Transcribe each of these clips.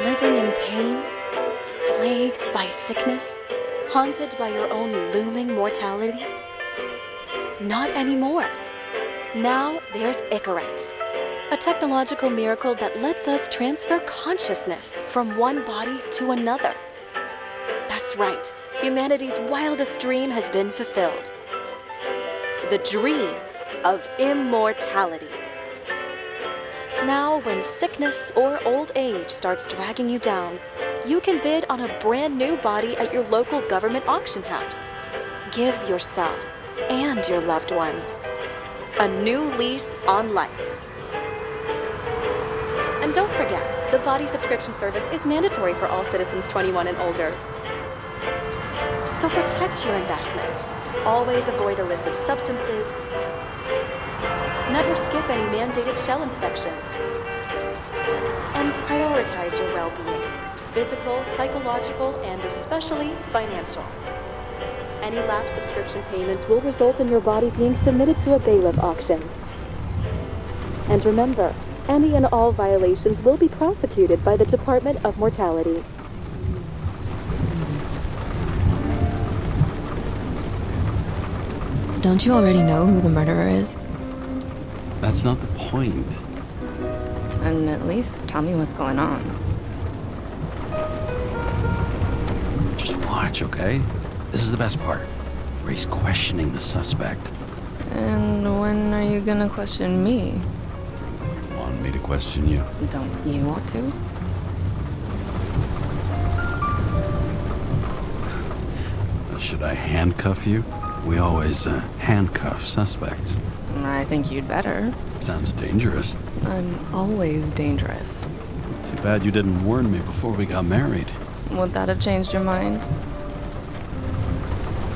Living in pain, plagued by sickness, haunted by your own looming mortality? Not anymore. Now there's Icarus, a technological miracle that lets us transfer consciousness from one body to another. That's right, humanity's wildest dream has been fulfilled. The dream of immortality. Now, when sickness or old age starts dragging you down, you can bid on a brand new body at your local government auction house. Give yourself and your loved ones a new lease on life. And don't forget, the body subscription service is mandatory for all citizens 21 and older. So protect your investment. Always avoid illicit substances. Never skip any mandated shell inspections. And prioritize your well-being, physical, psychological, and especially financial. Any lapsed subscription payments will result in your body being submitted to a bailiff auction. And remember, any and all violations will be prosecuted by the Department of Mortality. Don't you already know who the murderer is? That's not the point. And at least tell me what's going on. Just watch, okay? This is the best part, where he's questioning the suspect. And when are you gonna question me? You want me to question you? Don't you want to? Should I handcuff you? We always handcuff suspects. I think you'd better. Sounds dangerous. I'm always dangerous. Too bad you didn't warn me before we got married. Would that have changed your mind?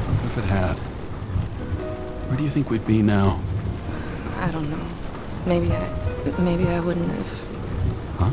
What if it had? Where do you think we'd be now? I don't know. Maybe I wouldn't have. Huh?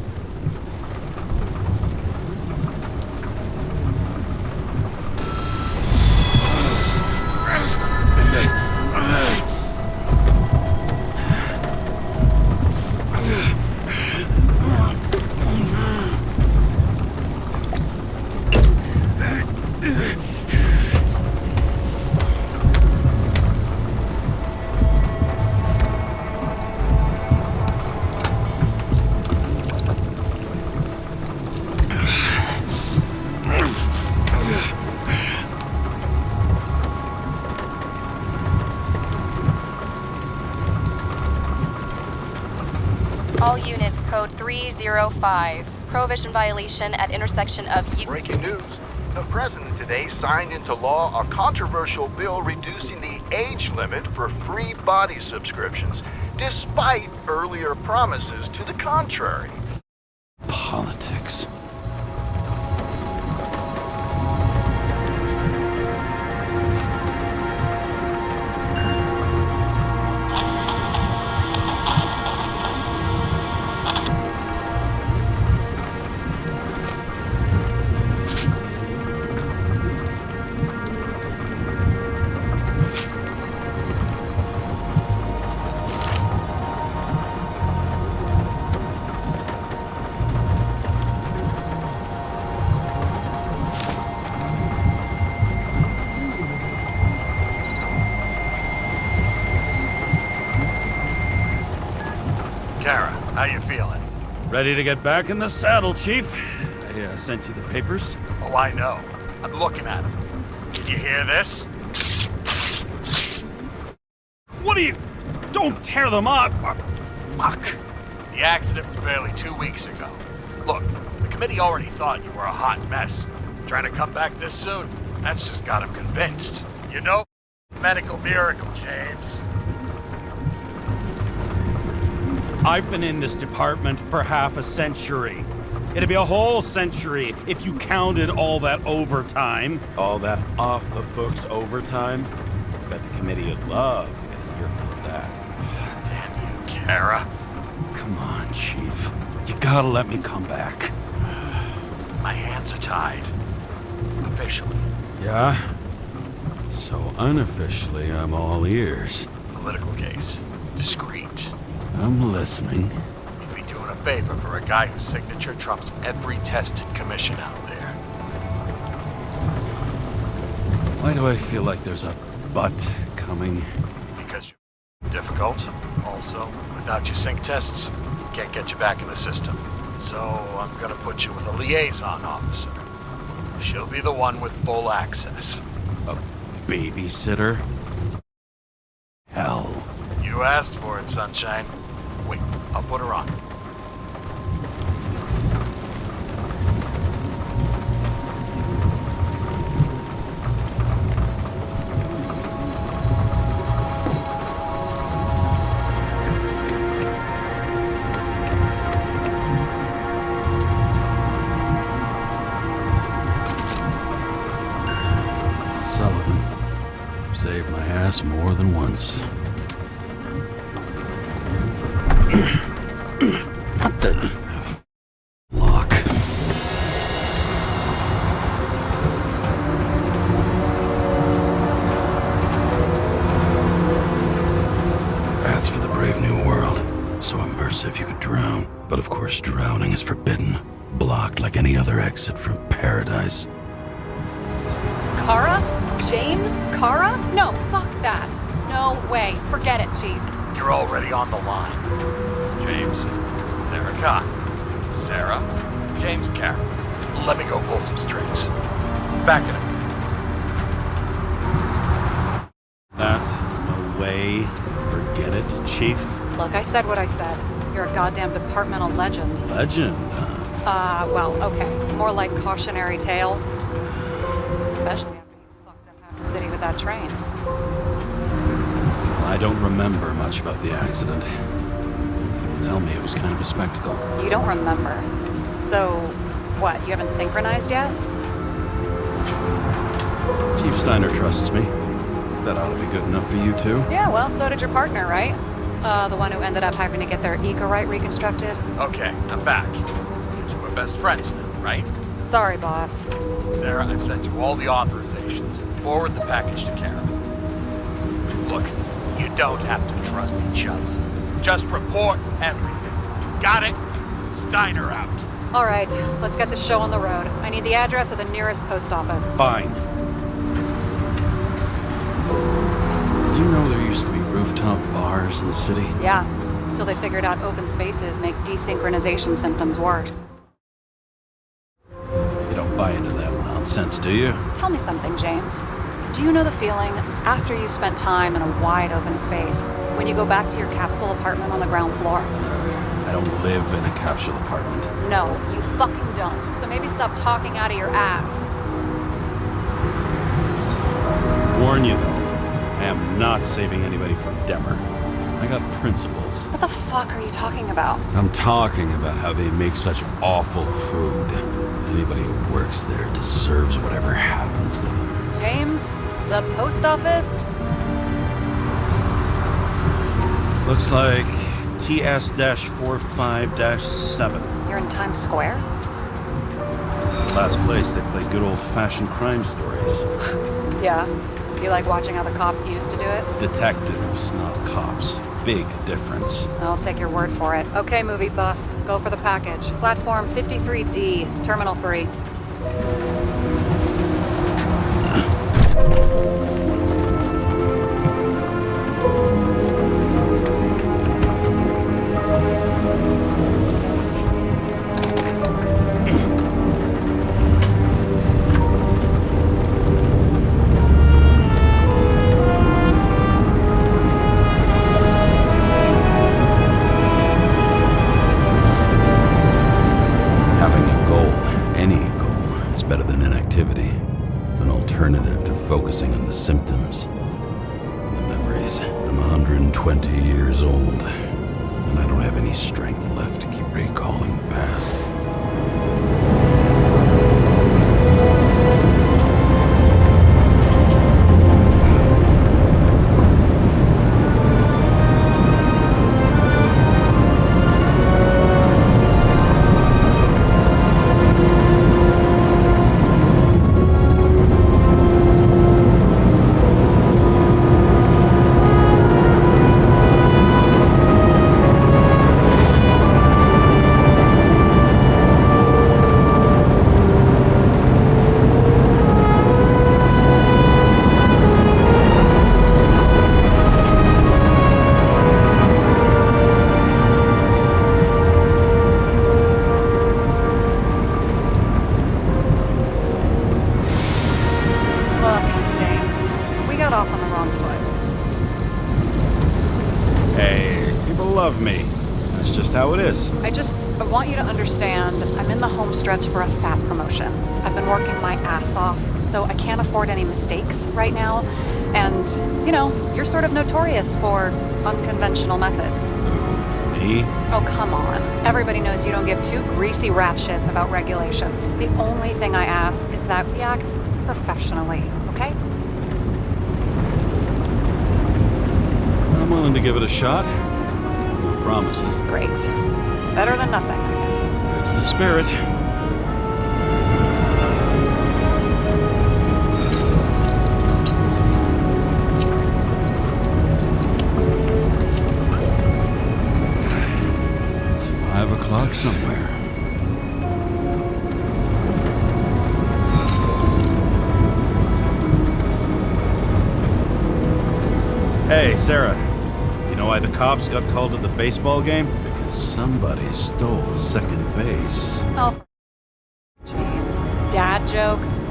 All units, code 305. Prohibition violation at intersection of... Breaking news. The president today signed into law a controversial bill reducing the age limit for free body subscriptions, despite earlier promises to the contrary. Politics. Karra, how you feeling? Ready to get back in the saddle, Chief. I sent you the papers. Oh, I know. I'm looking at them. Did you hear this? What are you... Don't tear them up! Fuck! The accident was barely 2 weeks ago. Look, the committee already thought you were a hot mess. Trying to come back this soon, that's just got them convinced. You know, medical miracle, James. I've been in this department for half a century. It'd be a whole century if you counted all that overtime. All that off-the-books overtime? Bet the committee would love to get an earful of that. Damn you, Karra. Come on, Chief. You gotta let me come back. My hands are tied. Officially. Yeah? So unofficially, I'm all ears. Political case. Discreet. I'm listening. You'd be doing a favor for a guy whose signature trumps every test and commission out there. Why do I feel like there's a but coming? Because you're difficult. Also, without your sync tests, can't get you back in the system. So I'm gonna put you with a liaison officer. She'll be the one with full access. A babysitter? Hell. You asked for it, Sunshine. Wait, I'll put her on. Sullivan. Saved my ass more than once. What the... Lock. That's for the brave new world. So immersive you could drown. But of course drowning is forbidden. Blocked like any other exit from paradise. Karra? James Karra? No, fuck that. No way. Forget it, Chief. You're already on the line. James, Sarah Khan. Sarah, James Karra. Let me go pull some strings. Back in a minute. That, no way. Forget it, Chief. Look, I said what I said. You're a goddamn departmental legend. Legend, Well, okay. More like cautionary tale. Especially after you fucked up half the city with that train. I don't remember much about the accident. People tell me it was kind of a spectacle. You don't remember. So, what, you haven't synchronized yet? Chief Steiner trusts me. That ought to be good enough for you too. Yeah, well, so did your partner, right? The one who ended up having to get their Icarus reconstructed. Okay, I'm back. You two are best friends now, right? Sorry, boss. Sarah, I've sent you all the authorizations. Forward the package to Karra. Look, you don't have to trust each other. Just report everything. Got it? Steiner out. All right, let's get the show on the road. I need the address of the nearest post office. Fine. Did you know there used to be rooftop bars in the city? Yeah, until they figured out open spaces make desynchronization symptoms worse. You don't buy into that nonsense, do you? Tell me something, James. Do you know the feeling after you've spent time in a wide open space, when you go back to your capsule apartment on the ground floor? I don't live in a capsule apartment. No, you fucking don't. So maybe stop talking out of your ass. Warn you though, I am not saving anybody from Demmer. I got principles. What the fuck are you talking about? I'm talking about how they make such awful food. Anybody who works there deserves whatever happens to them. James, the post office? Looks like TS-45-7. You're in Times Square? It's the last place they play good old-fashioned crime stories. Yeah. You like watching how the cops used to do it? Detectives, not cops. Big difference. I'll take your word for it. Okay, movie buff. Go for the package. Platform 53D, Terminal 3. Focusing on the symptoms and the memories. I'm 120 years old, and I don't have any strength left to keep recalling the past. I want you to understand, I'm in the home stretch for a fat promotion. I've been working my ass off, so I can't afford any mistakes right now. And, you're sort of notorious for unconventional methods. Me? Oh, come on. Everybody knows you don't give two greasy rat shits about regulations. The only thing I ask is that we act professionally, okay? I'm willing to give it a shot. No promises. Great. Better than nothing, I guess. It's the spirit. It's 5 o'clock somewhere. Hey, Sarah. You know why the cops got called to the baseball game? Because somebody stole second base. Oh, James. Dad jokes?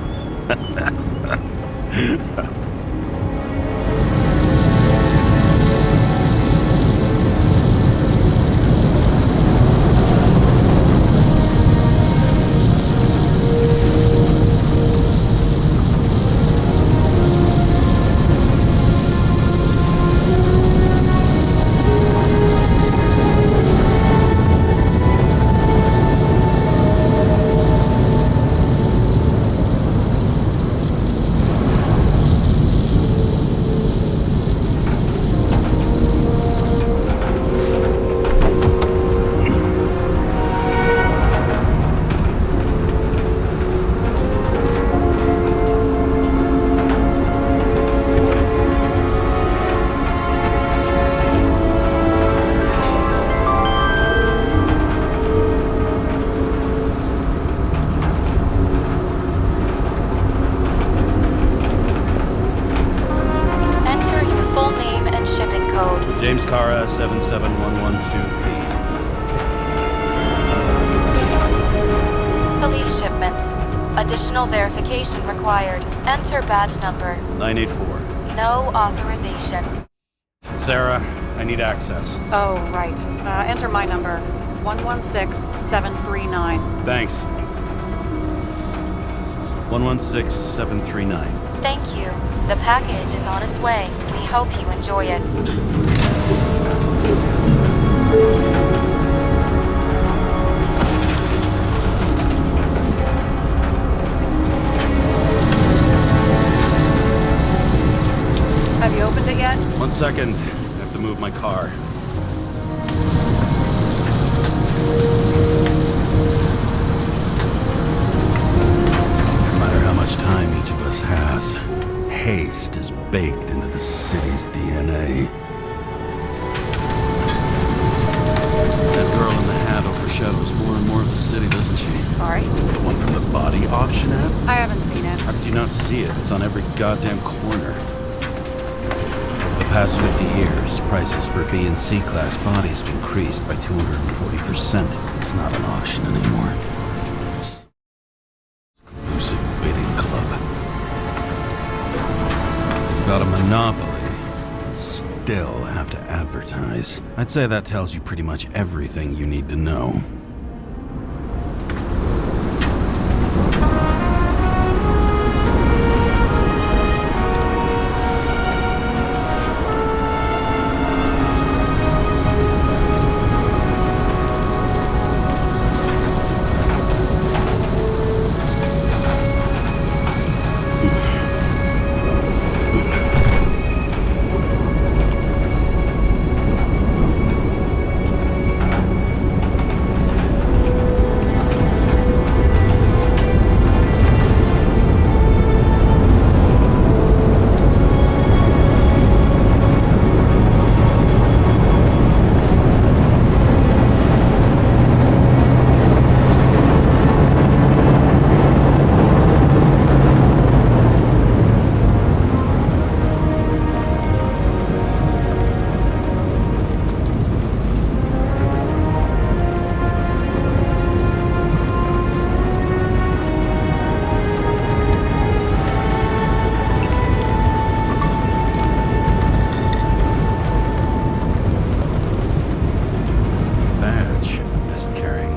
James Karra, 77112P. Police shipment. Additional verification required. Enter badge number. 984. No authorization. Sarah, I need access. Oh, right. Enter my number. 116739. Thanks. 116739. Thank you. The package is on its way. We hope you enjoy it. Have you opened it yet? 1 second. I have to move my car. No matter how much time each of us has, haste is baked into the city's DNA. That girl in the hat overshadows more and more of the city, doesn't she? Sorry? The one from the body auction ad? I haven't seen it. How did you not see it? It's on every goddamn corner. Over the past 50 years, prices for B and C class bodies have increased by 240%. It's not an auction anymore. It's an exclusive bidding club. You've got a monopoly and still have to advertise. I'd say that tells you pretty much everything you need to know.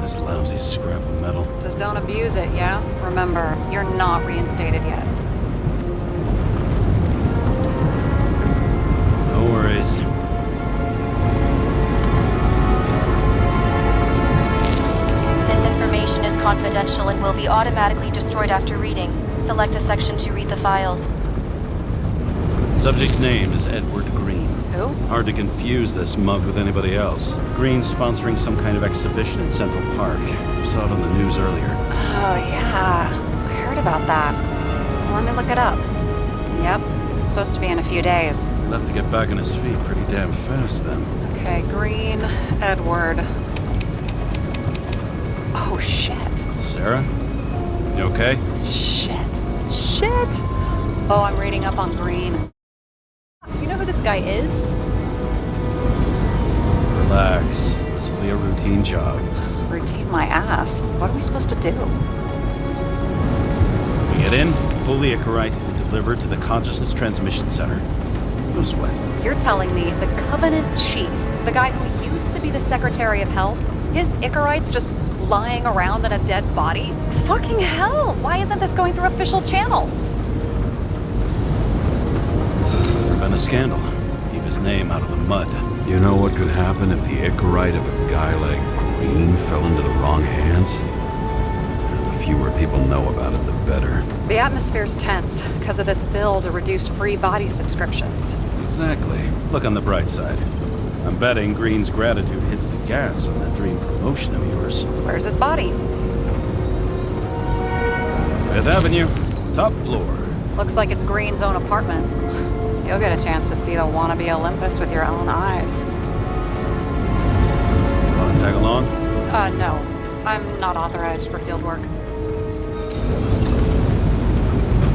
This lousy scrap of metal. Just don't abuse it, yeah? Remember, you're not reinstated yet. No worries. This information is confidential and will be automatically destroyed after reading. Select a section to read the files. Subject's name is Edward Green. Who? Hard to confuse this mug with anybody else. Green's sponsoring some kind of exhibition in Central Park. Saw it on the news earlier. Oh, yeah. I heard about that. Let me look it up. Yep. It's supposed to be in a few days. He'll have to get back on his feet pretty damn fast then. Okay, Green, Edward. Oh, shit. Sarah? You okay? Shit. Oh, I'm reading up on Green. You know who this guy is? Relax. This will be a routine job. Routine my ass. What are we supposed to do? We get in, pull the Icarite, and deliver to the Consciousness Transmission Center. No sweat. You're telling me the Covenant Chief, the guy who used to be the Secretary of Health, his Icarite's just lying around in a dead body? Fucking hell! Why isn't this going through official channels? There's been a scandal. Keep his name out of the mud. You know what could happen if the Icarite of a guy like Green fell into the wrong hands? And the fewer people know about it, the better. The atmosphere's tense because of this bill to reduce free body subscriptions. Exactly. Look on the bright side. I'm betting Green's gratitude hits the gas on that dream promotion of yours. Where's his body? Fifth Avenue, top floor. Looks like it's Green's own apartment. You'll get a chance to see the wannabe Olympus with your own eyes. Want to tag along? No. I'm not authorized for field work.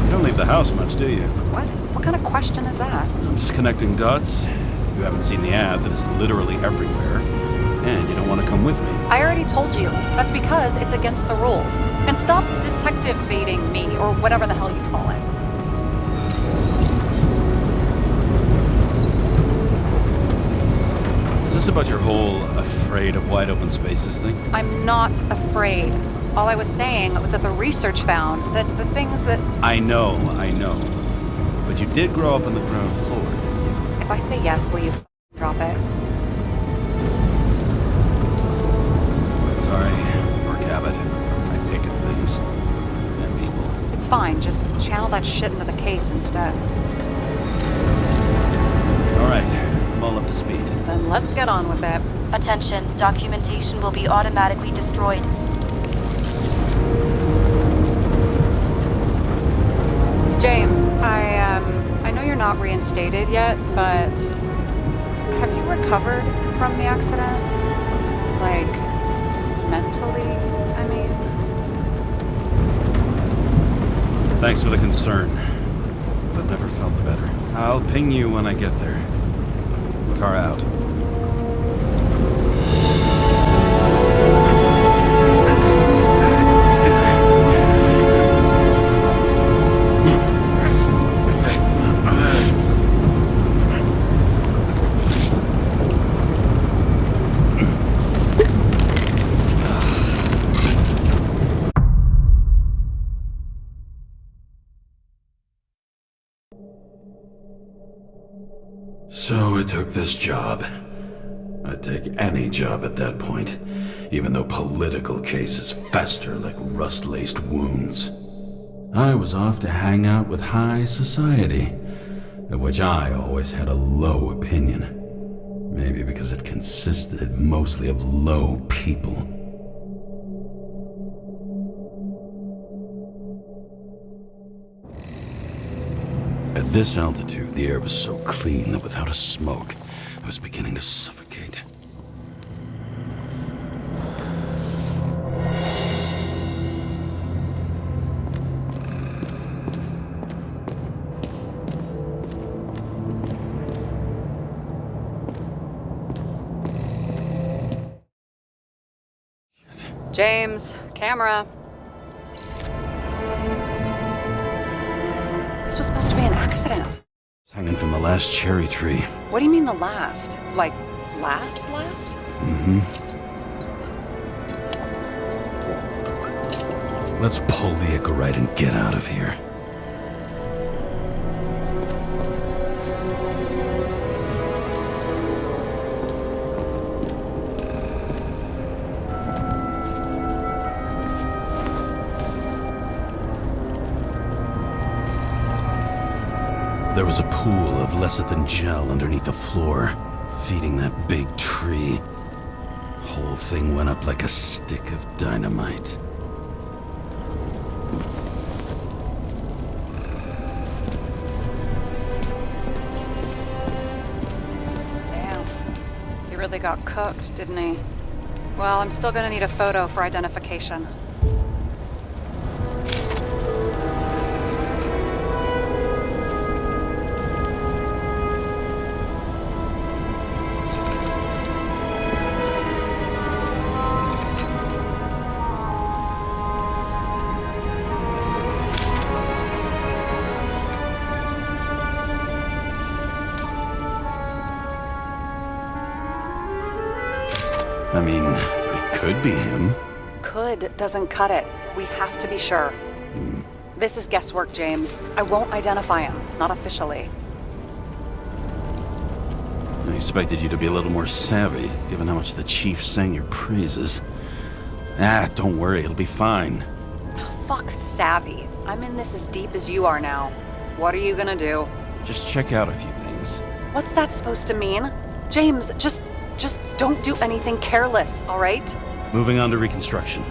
You don't leave the house much, do you? What? What kind of question is that? I'm just connecting dots. You haven't seen the ad that is literally everywhere. And you don't want to come with me. I already told you. That's because it's against the rules. And stop detective-vating me, or whatever the hell you call it. Is this about your whole afraid of wide open spaces thing? I'm not afraid. All I was saying was that the research found that the things that... I know. But you did grow up on the ground floor, didn't you? If I say yes, will you drop it? Sorry, poor Cabot. I pick at things. And people. It's fine, just channel that shit into the case instead. Alright, I'm all up to speed. Then let's get on with it. Attention, documentation will be automatically destroyed. James, I know you're not reinstated yet, but have you recovered from the accident? Like, mentally, I mean? Thanks for the concern. But I've never felt better. I'll ping you when I get there. Car out. So I took this job. I'd take any job at that point, even though political cases fester like rust-laced wounds. I was off to hang out with high society, of which I always had a low opinion. Maybe because it consisted mostly of low people. At this altitude, the air was so clean that without a smoke, I was beginning to suffocate. James, camera. This was supposed to be an accident. It's hanging from the last cherry tree. What do you mean the last? Like, last? Mm-hmm. Let's pull the Icarus and get out of here. There was a pool of lecithin gel underneath the floor, feeding that big tree. Whole thing went up like a stick of dynamite. Damn. He really got cooked, didn't he? Well, I'm still gonna need a photo for identification. I mean, it could be him. Could doesn't cut it. We have to be sure. This is guesswork, James. I won't identify him, not officially. I expected you to be a little more savvy, given how much the chief sang your praises. Don't worry, it'll be fine. Fuck savvy. I'm in this as deep as you are now. What are you gonna do? Just check out a few things. What's that supposed to mean? James, just don't do anything careless, all right? Moving on to Reconstruction.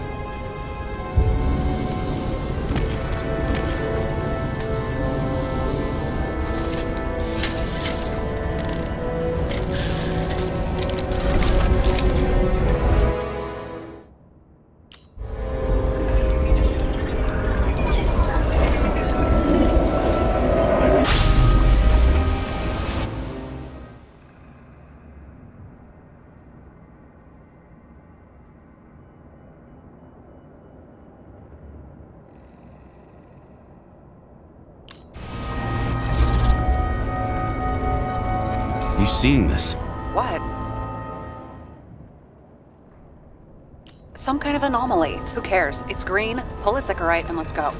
You seeing this? What? Some kind of anomaly. Who cares? It's green, pull its Icarus, and let's go.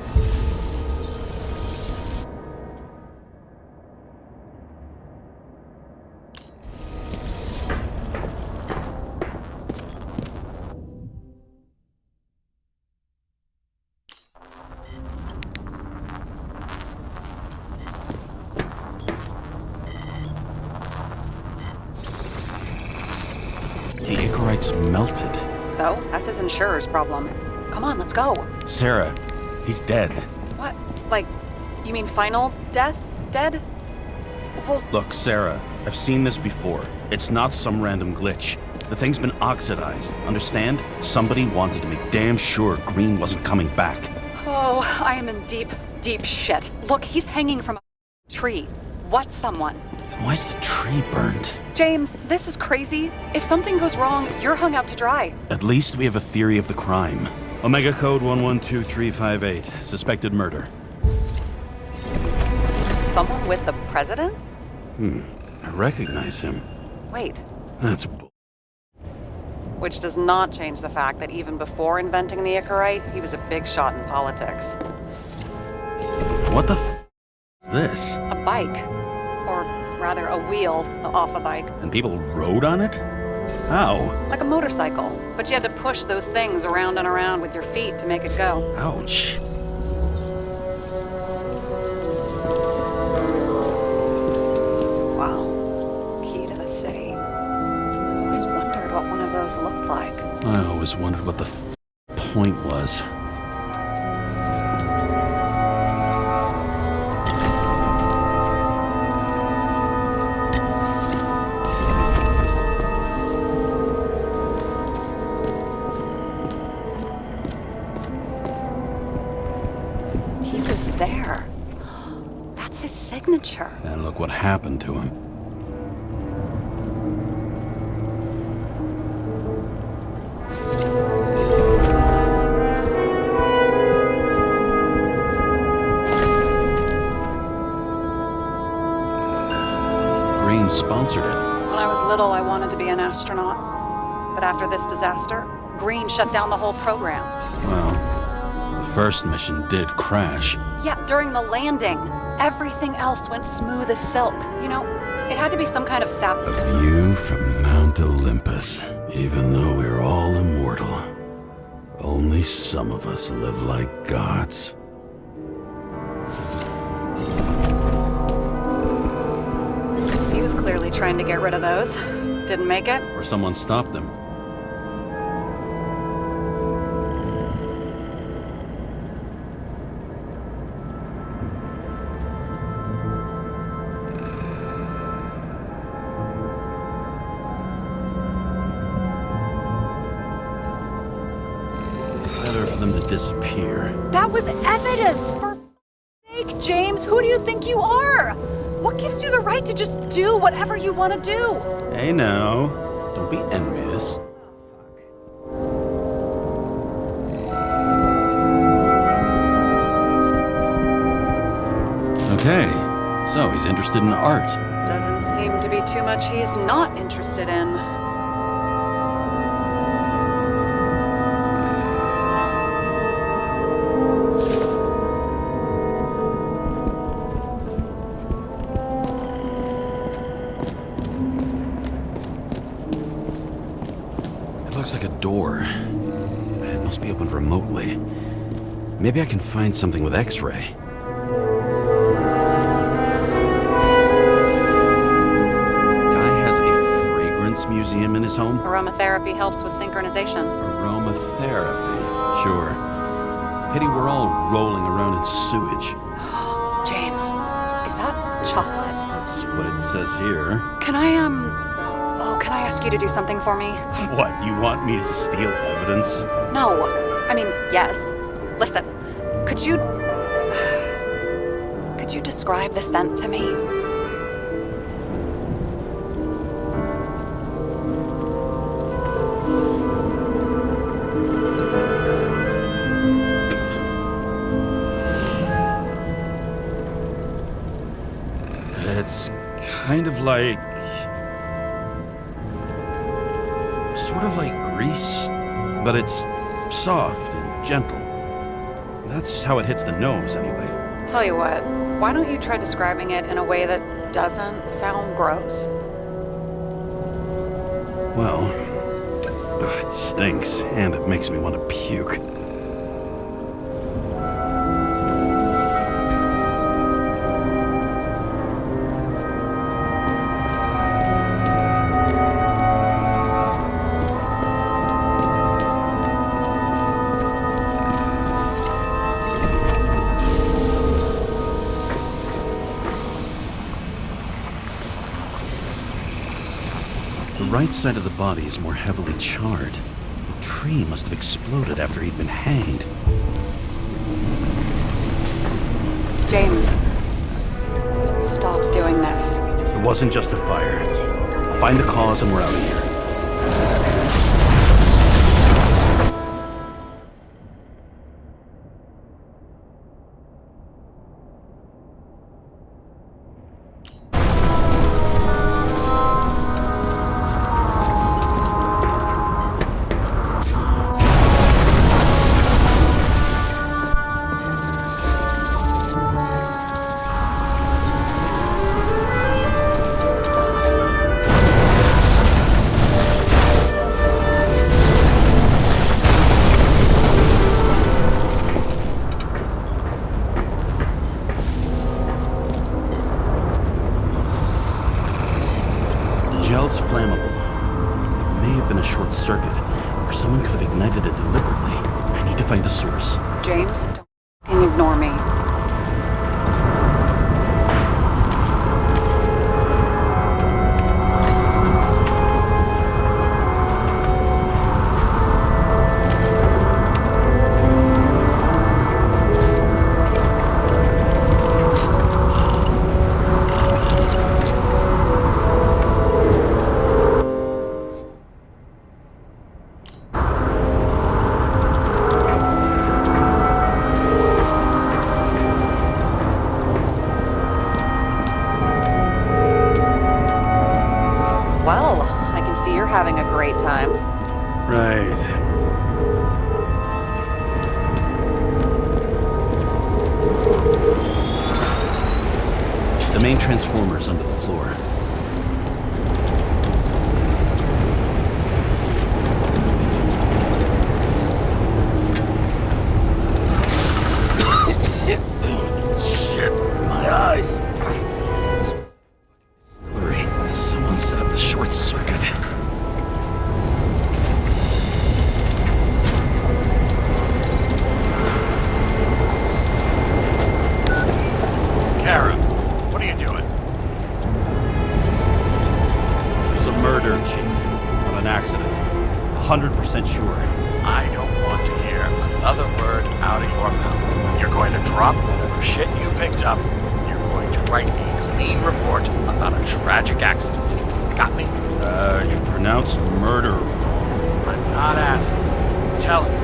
The Icarus melted. So, that's his insurer's problem. Come on, let's go. Sarah, he's dead. What? Like, you mean final death? Dead? Well, Look, Sarah, I've seen this before. It's not some random glitch. The thing's been oxidized, understand? Somebody wanted to make damn sure Green wasn't coming back. oh, I am in deep, deep shit. Look, he's hanging from a tree. What's someone? Then why's the tree burned? James, this is crazy. If something goes wrong, you're hung out to dry. At least we have a theory of the crime. Omega code 112358. Suspected murder. Someone with the president? I recognize him. Wait, That's bull. which does not change the fact that even before inventing the Icarus, he was a big shot in politics. What the f is this? A bike. Or rather, a wheel off a bike. And people rode on it? How? Like a motorcycle. But you had to push those things around and around with your feet to make it go. Ouch. Wow. Key to the city. I always wondered what one of those looked like. I always wondered what the point was. He was there. That's his signature. And look what happened to him. Green sponsored it. When I was little, I wanted to be an astronaut. But after this disaster, Green shut down the whole program. Well, the first mission did crash. Yeah, during the landing. Everything else went smooth as silk. You know, it had to be some kind of sap. A view from Mount Olympus. Even though we're all immortal, only some of us live like gods. He was clearly trying to get rid of those. Didn't make it. Or someone stopped them. Better for them to disappear. That was evidence! For sake, James, who do you think you are? What gives you the right to just do whatever you want to do? Hey now, don't be envious. Okay, so he's interested in art. Doesn't seem to be too much he's not interested in. It looks like a door. It must be opened remotely. Maybe I can find something with X-ray. Guy has a fragrance museum in his home? Aromatherapy helps with synchronization. Aromatherapy, sure. Pity we're all rolling around in sewage. James, is that chocolate? That's what it says here. Can I ask you to do something for me? What, you want me to steal evidence? No. I mean, yes. Listen, could you describe the scent to me? It's kind of like... sort of like grease, but it's soft and gentle. That's how it hits the nose, anyway. Tell you what, why don't you try describing it in a way that doesn't sound gross? Well, it stinks, and it makes me want to puke. The right side of the body is more heavily charred. The tree must have exploded after he'd been hanged. James, stop doing this. It wasn't just a fire. I'll find the cause and we're out of here. Gel's flammable. It may have been a short circuit, or someone could have ignited it deliberately. I need to find the source. James, don't f***ing ignore me. transformers under the floor. Shit, my eyes. Slurry. Someone set up the short circuit. Karra, what are you doing? This was a murder, Chief. Not an accident. 100% sure. I don't want to hear another word out of your mouth. You're going to drop whatever shit you picked up. You're going to write a clean report about a tragic accident. Got me? You pronounced murder wrong. I'm not asking. I'm telling you.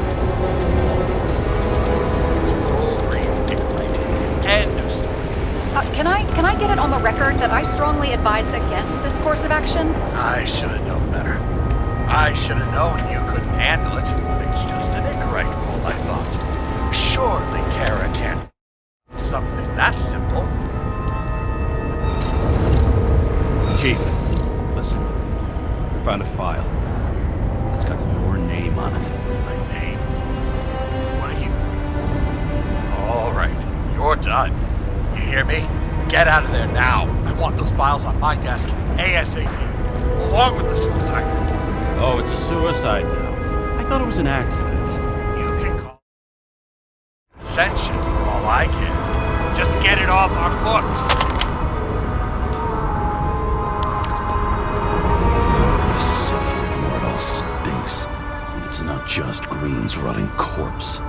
It's Paul Green's Icarus. End of story. Can I get it on the record that I strongly advised against this course of action? I should have known better. I should have known you couldn't handle it. It's just an Icarus ball, I thought. Surely Karra can't something that simple. Chief, listen. We found a file. It's got your name on it. My name? What are you? All right, you're done. You hear me? Get out of there now. I want those files on my desk ASAP, along with the suicide. Oh, it's a suicide now. I thought it was an accident. You can call it ascension for all I care. Just get it off our books. I sit here and where it all stinks. And it's not just Green's rotting corpse.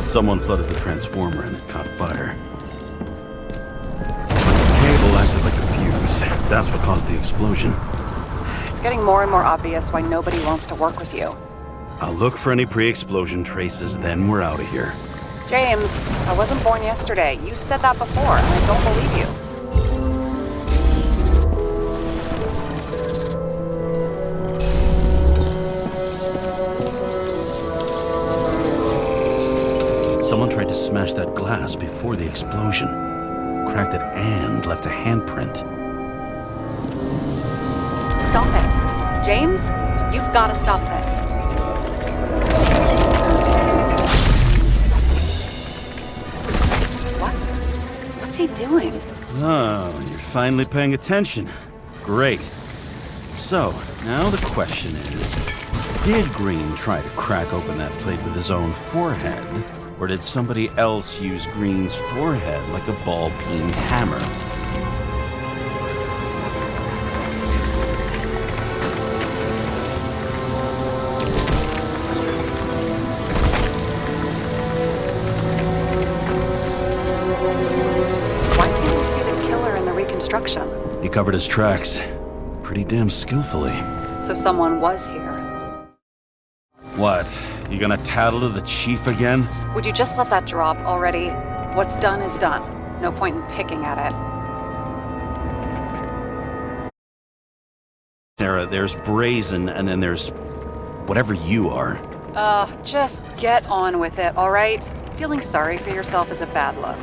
Someone flooded the transformer and it caught fire. The cable acted like a fuse. That's what caused the explosion. It's getting more and more obvious why nobody wants to work with you. I'll look for any pre-explosion traces, then we're out of here. James, I wasn't born yesterday. You said that before, and I don't believe you. Someone tried to smash that glass before the explosion. Cracked it and left a handprint. Stop it. James, you've got to stop this. What's he doing? Oh, you're finally paying attention. Great. So, now the question is, did Green try to crack open that plate with his own forehead? Or did somebody else use Green's forehead like a ball-peen hammer? Why can't we see the killer in the reconstruction? He covered his tracks pretty damn skillfully. So someone was here. What? You gonna tattle to the chief again? Would you just let that drop already? What's done is done. No point in picking at it. Sarah, there's brazen, and then there's whatever you are. Just get on with it, all right? Feeling sorry for yourself is a bad look.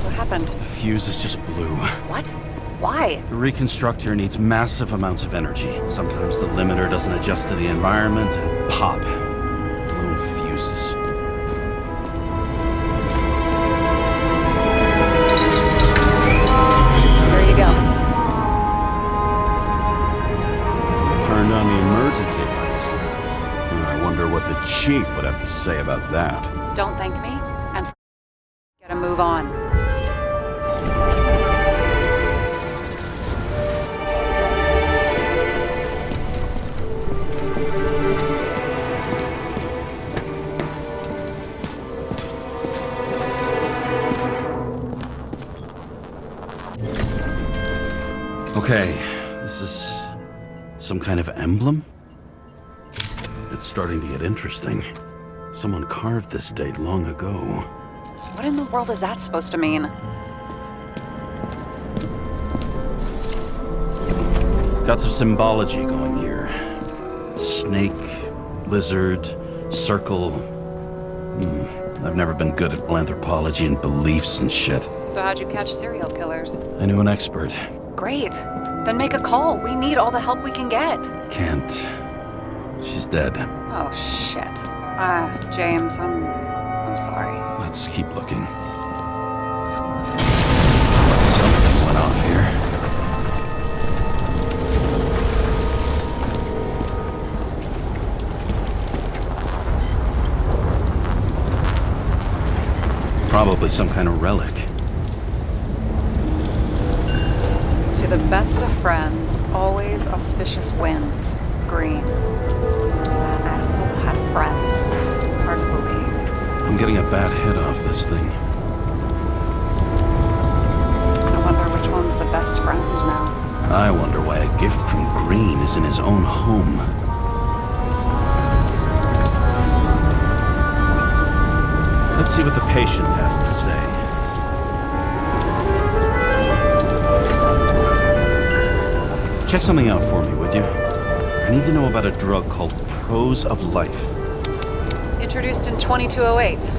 What happened? The fuse is just blue. What? Why? The reconstructor needs massive amounts of energy. Sometimes the limiter doesn't adjust to the environment, and pop. Blown fuses. There you go. You turned on the emergency lights. I wonder what the chief would have to say about that. Don't thank me, and get a move on. Okay, this is some kind of emblem? It's starting to get interesting. Someone carved this date long ago. What in the world is that supposed to mean? Got some symbology going here. Snake, lizard, circle. I've never been good at anthropology and beliefs and shit. So how'd you catch serial killers? I knew an expert. Great. Then make a call. We need all the help we can get. Can't. She's dead. Oh, shit. James, I'm sorry. Let's keep looking. Something went off here. Probably some kind of relic. To the best of friends, always auspicious winds. Green. That asshole had friends. Hard to believe. I'm getting a bad hit off this thing. I wonder which one's the best friend now. I wonder why a gift from Green is in his own home. Let's see what the patient has to say. Check something out for me, would you? I need to know about a drug called Prose of Life. Introduced in 2208.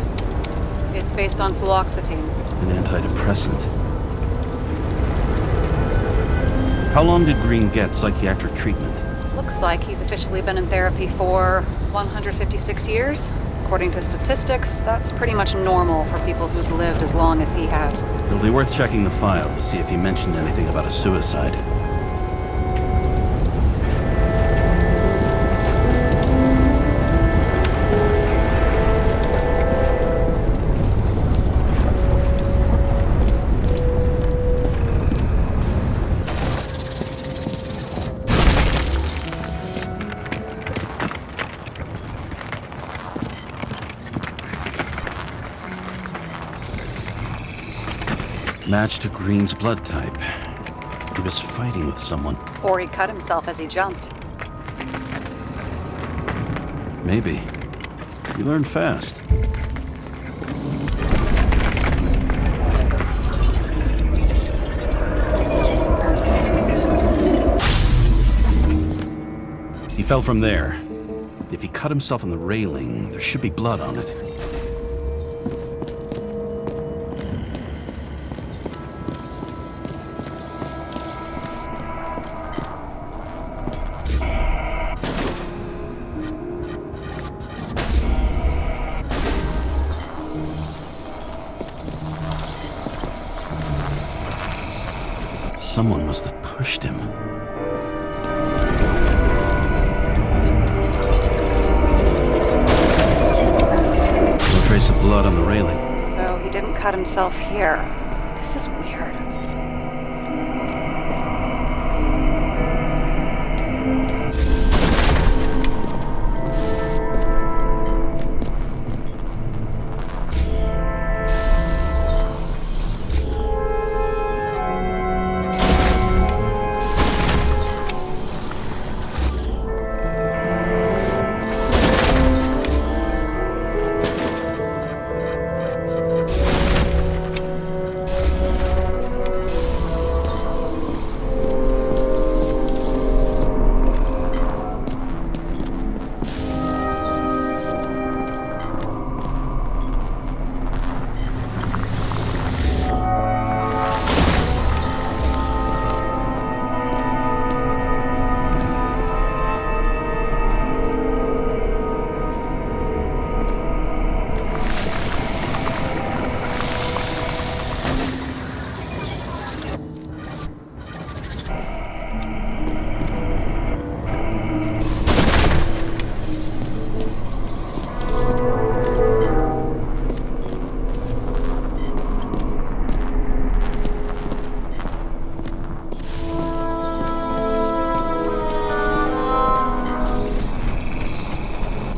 It's based on fluoxetine. An antidepressant. How long did Green get psychiatric treatment? Looks like he's officially been in therapy for 156 years. According to statistics, that's pretty much normal for people who've lived as long as he has. It'll be worth checking the file to see if he mentioned anything about a suicide. Match to Green's blood type. He was fighting with someone. Or he cut himself as he jumped. Maybe. You learn fast. He fell from there. If he cut himself on the railing, there should be blood on it. Someone must have pushed him. No trace of blood on the railing. So he didn't cut himself here. This is weird.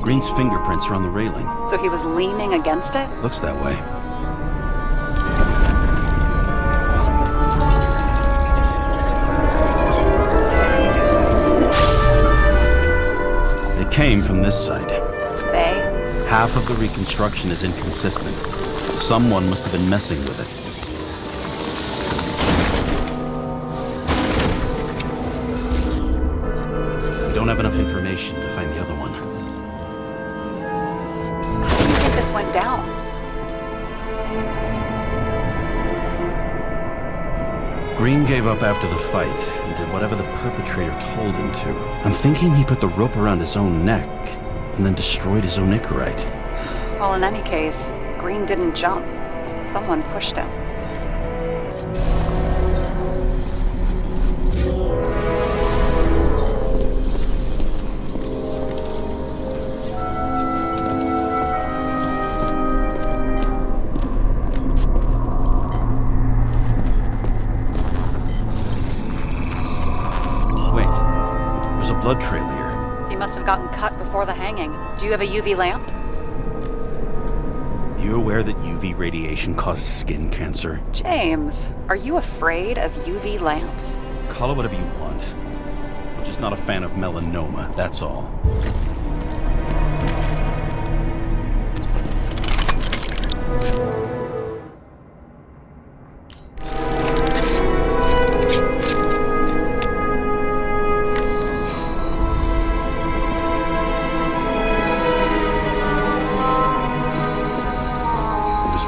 Green's fingerprints are on the railing. So he was leaning against it? Looks that way. They came from this side. They? Half of the reconstruction is inconsistent. Someone must have been messing with it. We don't have enough information to find the other one. How do you think this went down? Green gave up after the fight and did whatever the perpetrator told him to. I'm thinking he put the rope around his own neck and then destroyed his own Icarite. Well, in any case, Green didn't jump. Someone pushed him. Blood trail here. He must have gotten cut before the hanging. Do you have a UV lamp? You aware that UV radiation causes skin cancer? James, are you afraid of UV lamps? Call it whatever you want. I'm just not a fan of melanoma, that's all.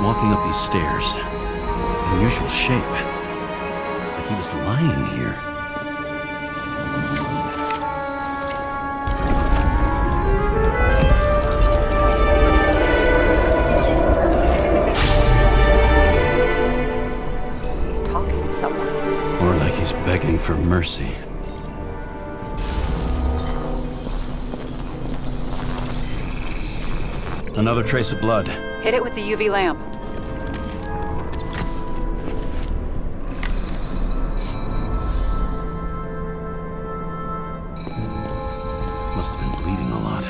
Walking up these stairs, unusual shape, like he was lying here. He's talking to someone. Or like he's begging for mercy. Another trace of blood. Hit it with the UV lamp. Must have been bleeding a lot.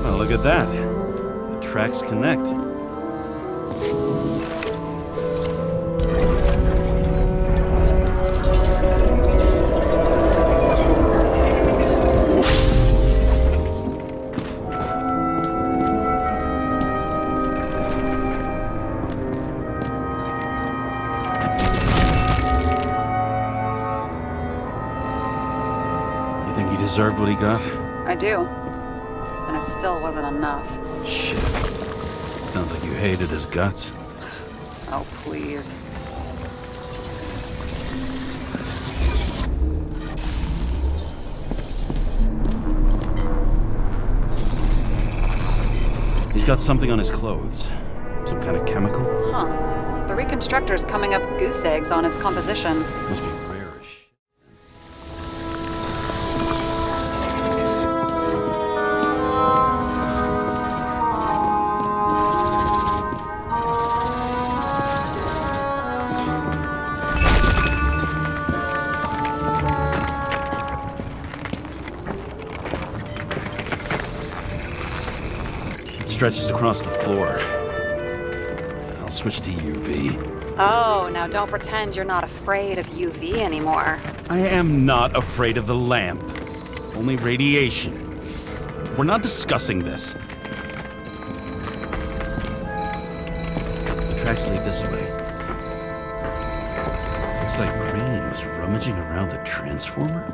Well, look at that. The tracks connect. Think he deserved what he got? I do. And it still wasn't enough. Shit. Sounds like you hated his guts. Oh, please. He's got something on his clothes. Some kind of chemical? Huh. The Reconstructor's coming up goose eggs on its composition. Must be rarish. Stretches across the floor. I'll switch to UV. Oh, now don't pretend you're not afraid of UV anymore. I am not afraid of the lamp. Only radiation. We're not discussing this. The tracks lead this way. Looks like Green was rummaging around the transformer.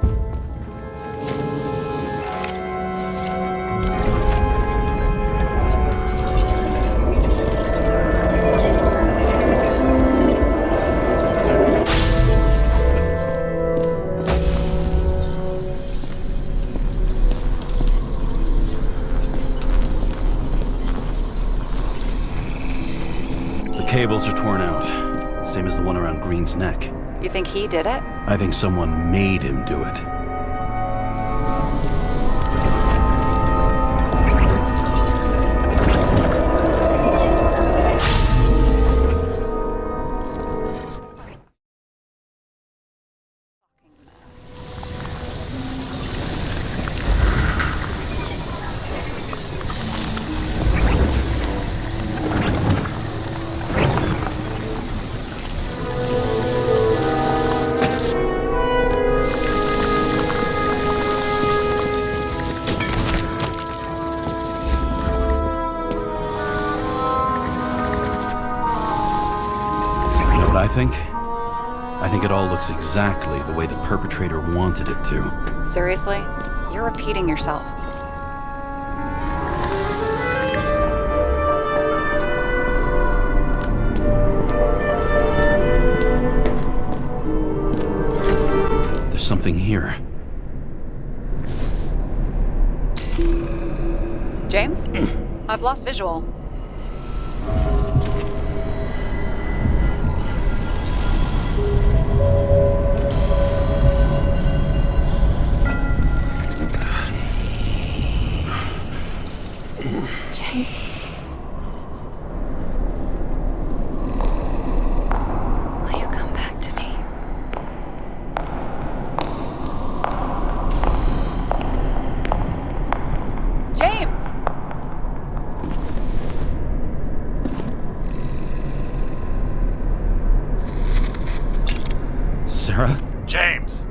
Cables are torn out, same as the one around Green's neck. You think he did it? I think someone made him do it. I think? I think it all looks exactly the way the perpetrator wanted it to. Seriously? You're repeating yourself. There's something here. James? I've lost visual. Will you come back to me? James! Sarah? James,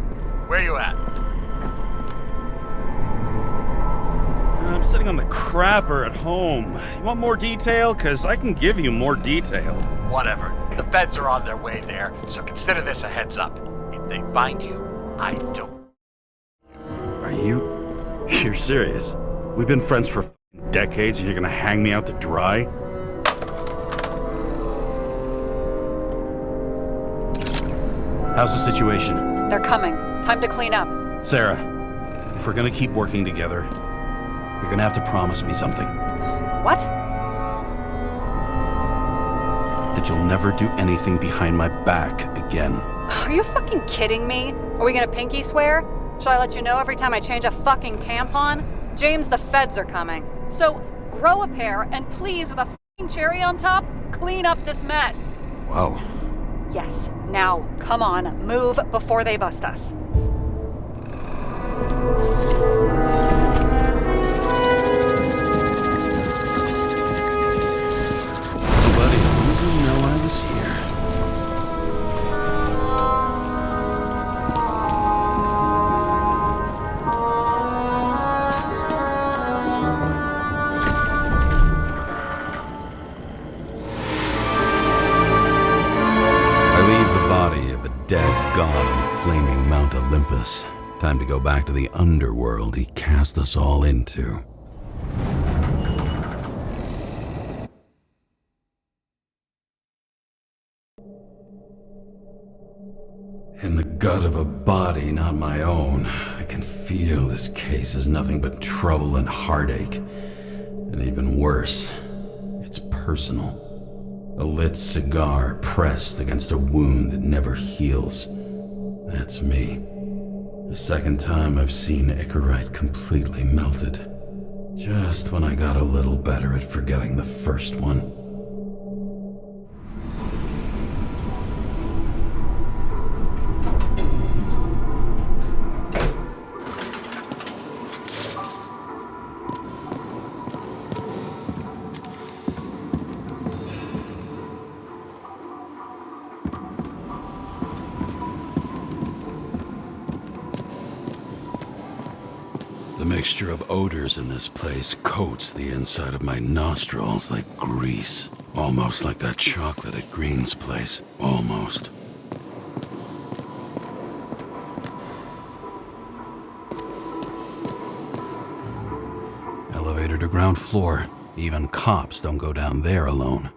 where you at? I'm sitting on the crapper at home. You want more detail? Because I can give you more detail. Whatever. The feds are on their way there, so consider this a heads up. If they find you, I don't. Are you? You're serious? We've been friends for decades and you're gonna hang me out to dry? How's the situation? They're coming. Time to clean up. Sarah, if we're gonna keep working together, you're gonna have to promise me something. What? That you'll never do anything behind my back again. Are you fucking kidding me? Are we gonna pinky swear? Should I let you know every time I change a fucking tampon? James, the feds are coming. So grow a pair and please, with a fucking cherry on top, clean up this mess. Whoa. Yes, now, come on, move before they bust us. Buddy, you didn't know I was here. I leave the body of a dead god on the flaming Mount Olympus. Time to go back to the underworld he cast us all into. In the gut of a body not my own, I can feel this case is nothing but trouble and heartache. And even worse, it's personal. A lit cigar pressed against a wound that never heals. That's me. The second time I've seen Icarus completely melted. Just when I got a little better at forgetting the first one. The mixture of odors in this place coats the inside of my nostrils like grease. Almost like that chocolate at Green's place. Almost. Elevator to ground floor. Even cops don't go down there alone.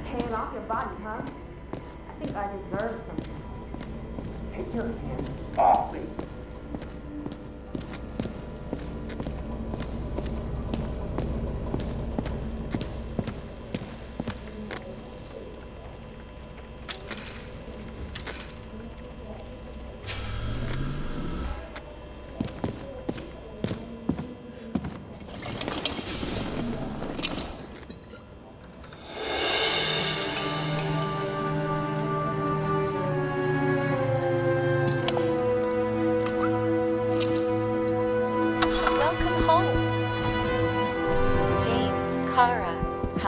Paying off your body, huh? I think I deserve something. Take your hands off me.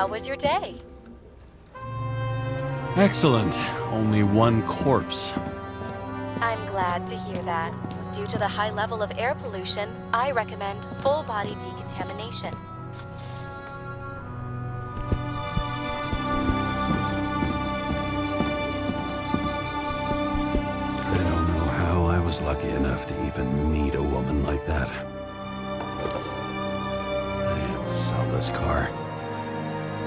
how was your day? Excellent. Only one corpse. I'm glad to hear that. Due to the high level of air pollution, I recommend full body decontamination. I don't know how I was lucky enough to even meet a woman like that. I had to sell this car.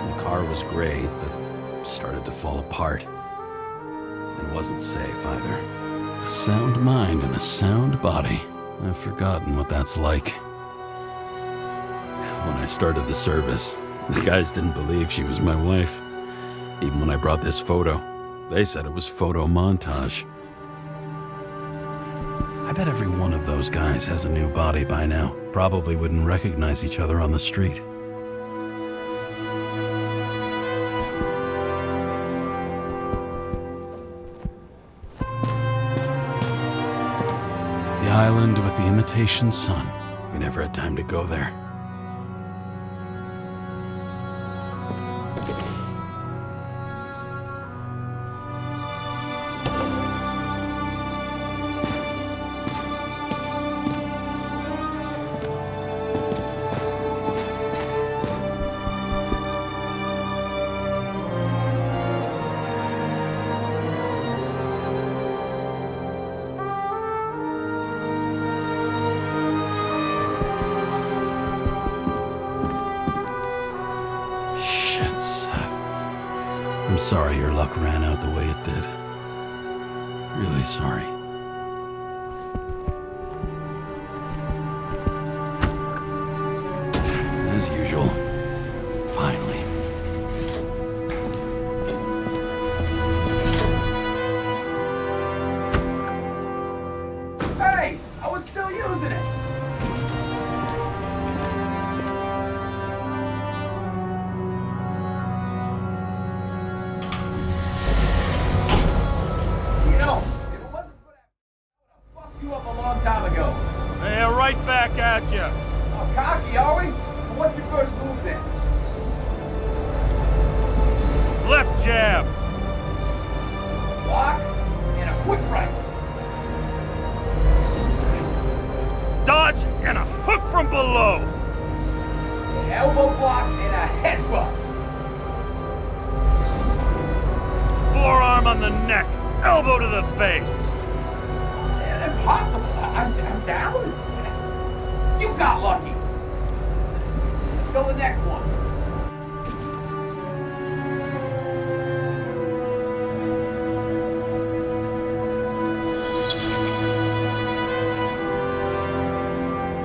The car was great, but started to fall apart. It wasn't safe either. A sound mind and a sound body. I've forgotten what that's like. When I started the service, the guys didn't believe she was my wife. Even when I brought this photo, they said it was photo montage. I bet every one of those guys has a new body by now. Probably wouldn't recognize each other on the street. The island with the imitation sun. We never had time to go there. Shit, Seth. I'm sorry your luck ran out the way it did. Really sorry. As usual. Finally. Hey! I was still using it! You know, if it wasn't for that, I would have fucked you up a long time ago. Hey, right back at you. Oh, cocky, are we? Well, what's your first move then? Left jab. Block and a quick right. Dodge and a hook from below. An elbow block and a headbutt. Forearm on the neck. Elbow to the face. Impossible. I'm down. You got lucky. Let's go to the next one.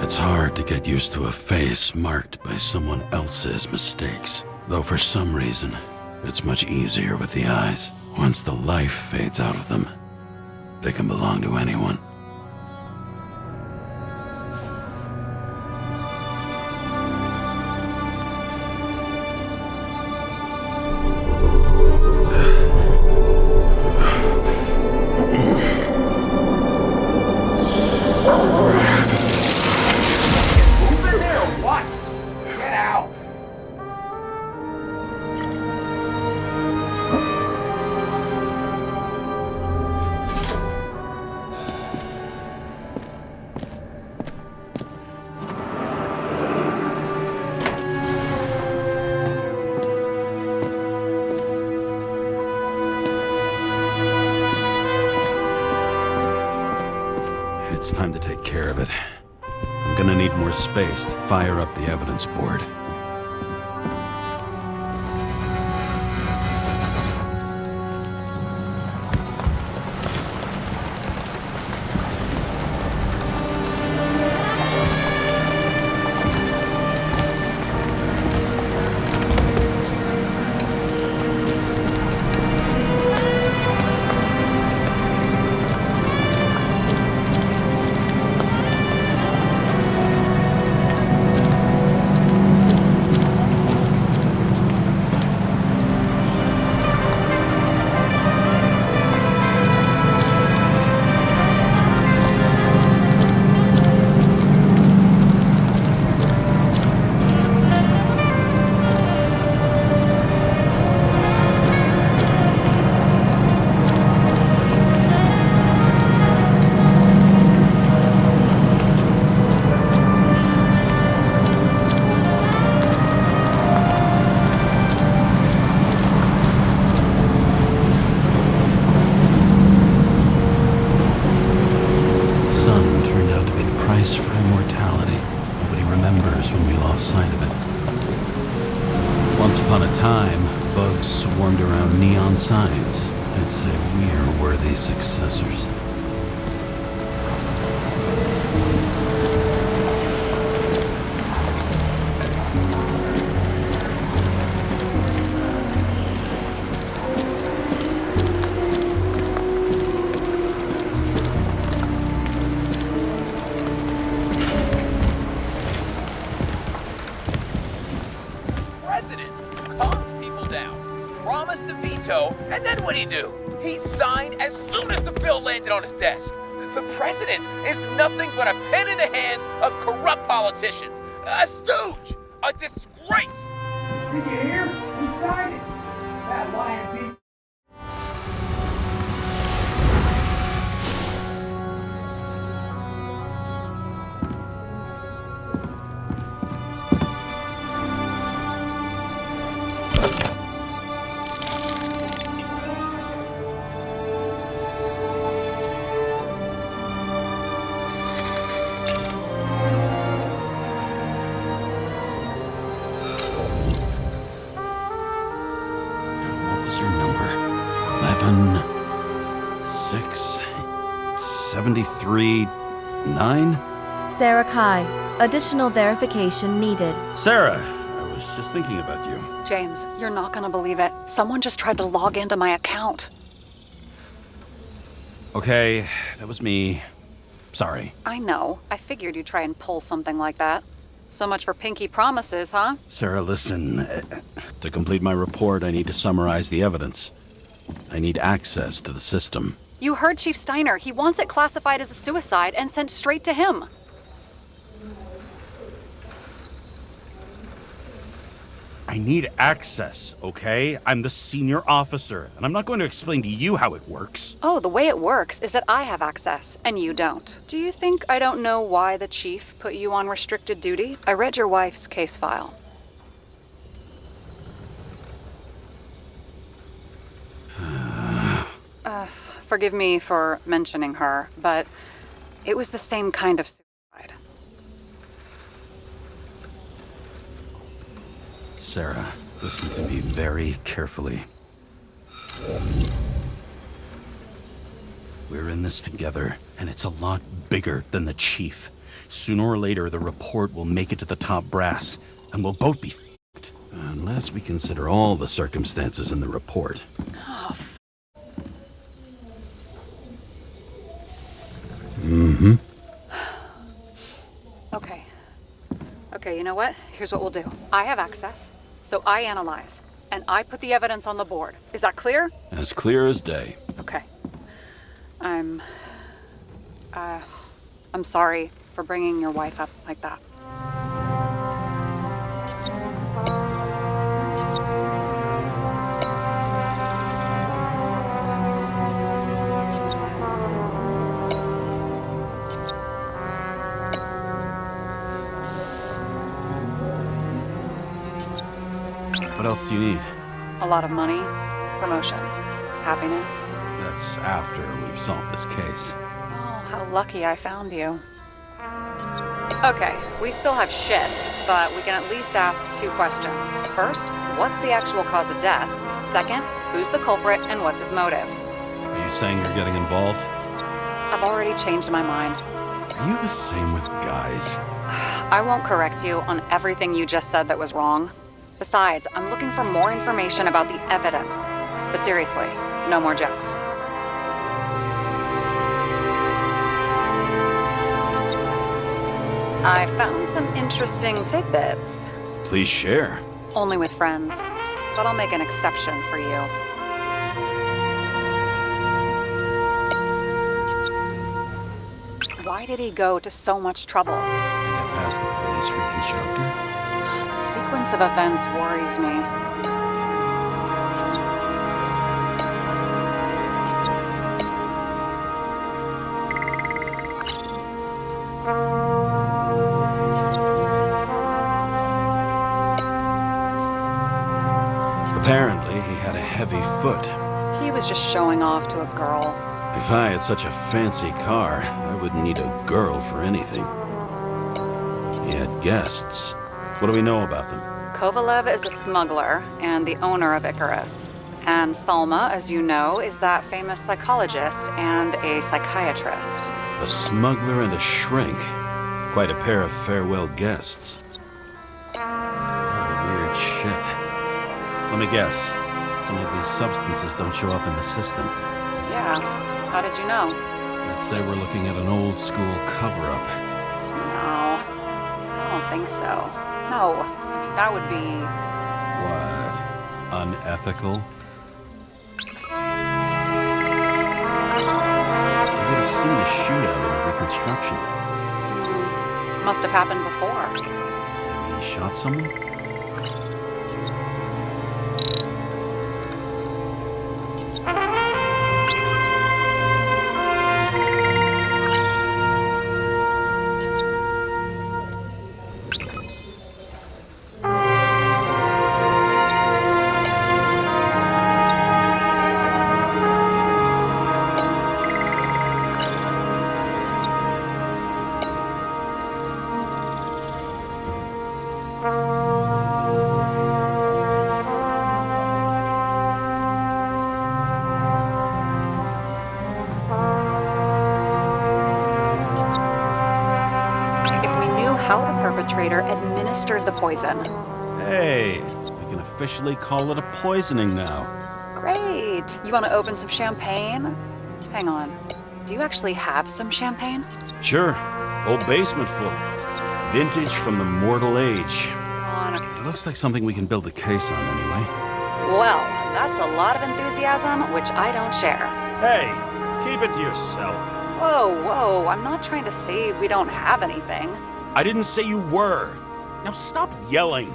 It's hard to get used to a face marked by someone else's mistakes. Though for some reason, it's much easier with the eyes. Once the life fades out of them, they can belong to anyone. Move in there or what? Get out. It's time to take care of it. I'm gonna need more space to fire up the evidence board. race for immortality. Nobody remembers when we lost sight of it. Once upon a time, bugs swarmed around neon signs. I'd say we're worthy successors. And then what'd he do? He signed as soon as the bill landed on his desk. The president is nothing but a pen in the hands of corrupt politicians. A stooge! A disgrace! Did you hear? He signed it. That lying piece. What was her number? 11, 6, 73, 9? Sarah Kai. Additional verification needed. Sarah, I was just thinking about you. James, you're not gonna believe it. Someone just tried to log into my account. Okay, that was me. Sorry. I know. I figured you'd try and pull something like that. So much for pinky promises, huh? Sarah, listen. To complete my report, I need to summarize the evidence. I need access to the system. You heard Chief Steiner. He wants it classified as a suicide and sent straight to him. I need access, okay? I'm the senior officer, and I'm not going to explain to you how it works. Oh, the way it works is that I have access, and you don't. Do you think I don't know why the chief put you on restricted duty? I read your wife's case file. Forgive me for mentioning her, but it was the same kind of suicide. Sarah, listen to me very carefully. We're in this together, and it's a lot bigger than the chief. Sooner or later, the report will make it to the top brass, and we'll both be f***ed. Unless we consider all the circumstances in the report. Okay, you know what? Here's what we'll do. I have access, so I analyze, and I put the evidence on the board. Is that clear? As clear as day. Okay. I'm sorry for bringing your wife up like that. What else do you need? A lot of money, promotion, happiness. That's after we've solved this case. Oh, how lucky I found you. Okay, we still have shit, but we can at least ask 2 questions. First, what's the actual cause of death? Second, who's the culprit and what's his motive? Are you saying you're getting involved? I've already changed my mind. Are you the same with guys? I won't correct you on everything you just said that was wrong. Besides, I'm looking for more information about the evidence. But seriously, no more jokes. I found some interesting tidbits. Please share. Only with friends. But I'll make an exception for you. Why did he go to so much trouble? To get past the police reconstructor? The sequence of events worries me. Apparently, he had a heavy foot. He was just showing off to a girl. If I had such a fancy car, I wouldn't need a girl for anything. He had guests. What do we know about them? Kovalev is a smuggler and the owner of Icarus. And Salma, as you know, is that famous psychologist and a psychiatrist. A smuggler and a shrink. Quite a pair of farewell guests. Weird shit. Let me guess. Some of these substances don't show up in the system. Yeah. How did you know? Let's say we're looking at an old school cover-up. No. I don't think so. No. That would be... What? Unethical? You would have seen a shootout in the Reconstruction. Must have happened before. Maybe he shot someone? How the perpetrator administered the poison. Hey, we can officially call it a poisoning now. Great. You want to open some champagne? Hang on. Do you actually have some champagne? Sure. Whole basement full. Vintage from the mortal age. It looks like something we can build a case on anyway. Well, that's a lot of enthusiasm, which I don't share. Hey, keep it to yourself. Whoa, I'm not trying to say we don't have anything. I didn't say you were. Now stop yelling.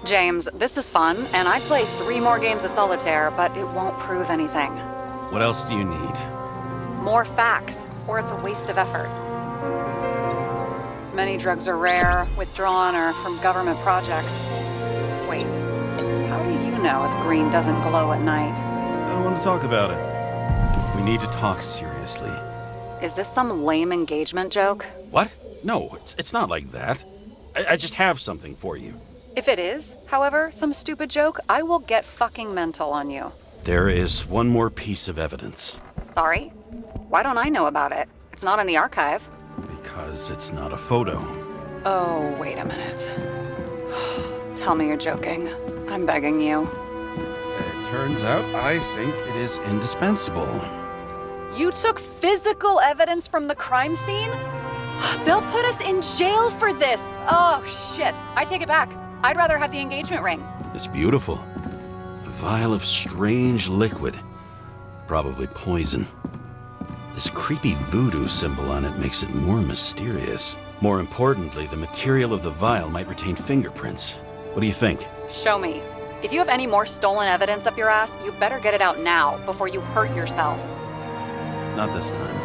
James, this is fun, and I'd play 3 more games of solitaire, but it won't prove anything. What else do you need? More facts, or it's a waste of effort. Many drugs are rare, withdrawn, or from government projects. Wait, how do you know if green doesn't glow at night? I don't want to talk about it. We need to talk seriously. Is this some lame engagement joke? What? No, it's not like that. I just have something for you. If it is, however, some stupid joke, I will get fucking mental on you. There is one more piece of evidence. Sorry? Why don't I know about it? It's not in the archive. Because it's not a photo. Oh, wait a minute. Tell me you're joking. I'm begging you. It turns out I think it is indispensable. You took physical evidence from the crime scene? They'll put us in jail for this! Oh, shit. I take it back. I'd rather have the engagement ring. It's beautiful. A vial of strange liquid. Probably poison. This creepy voodoo symbol on it makes it more mysterious. More importantly, the material of the vial might retain fingerprints. What do you think? Show me. If you have any more stolen evidence up your ass, you better get it out now before you hurt yourself. Not this time.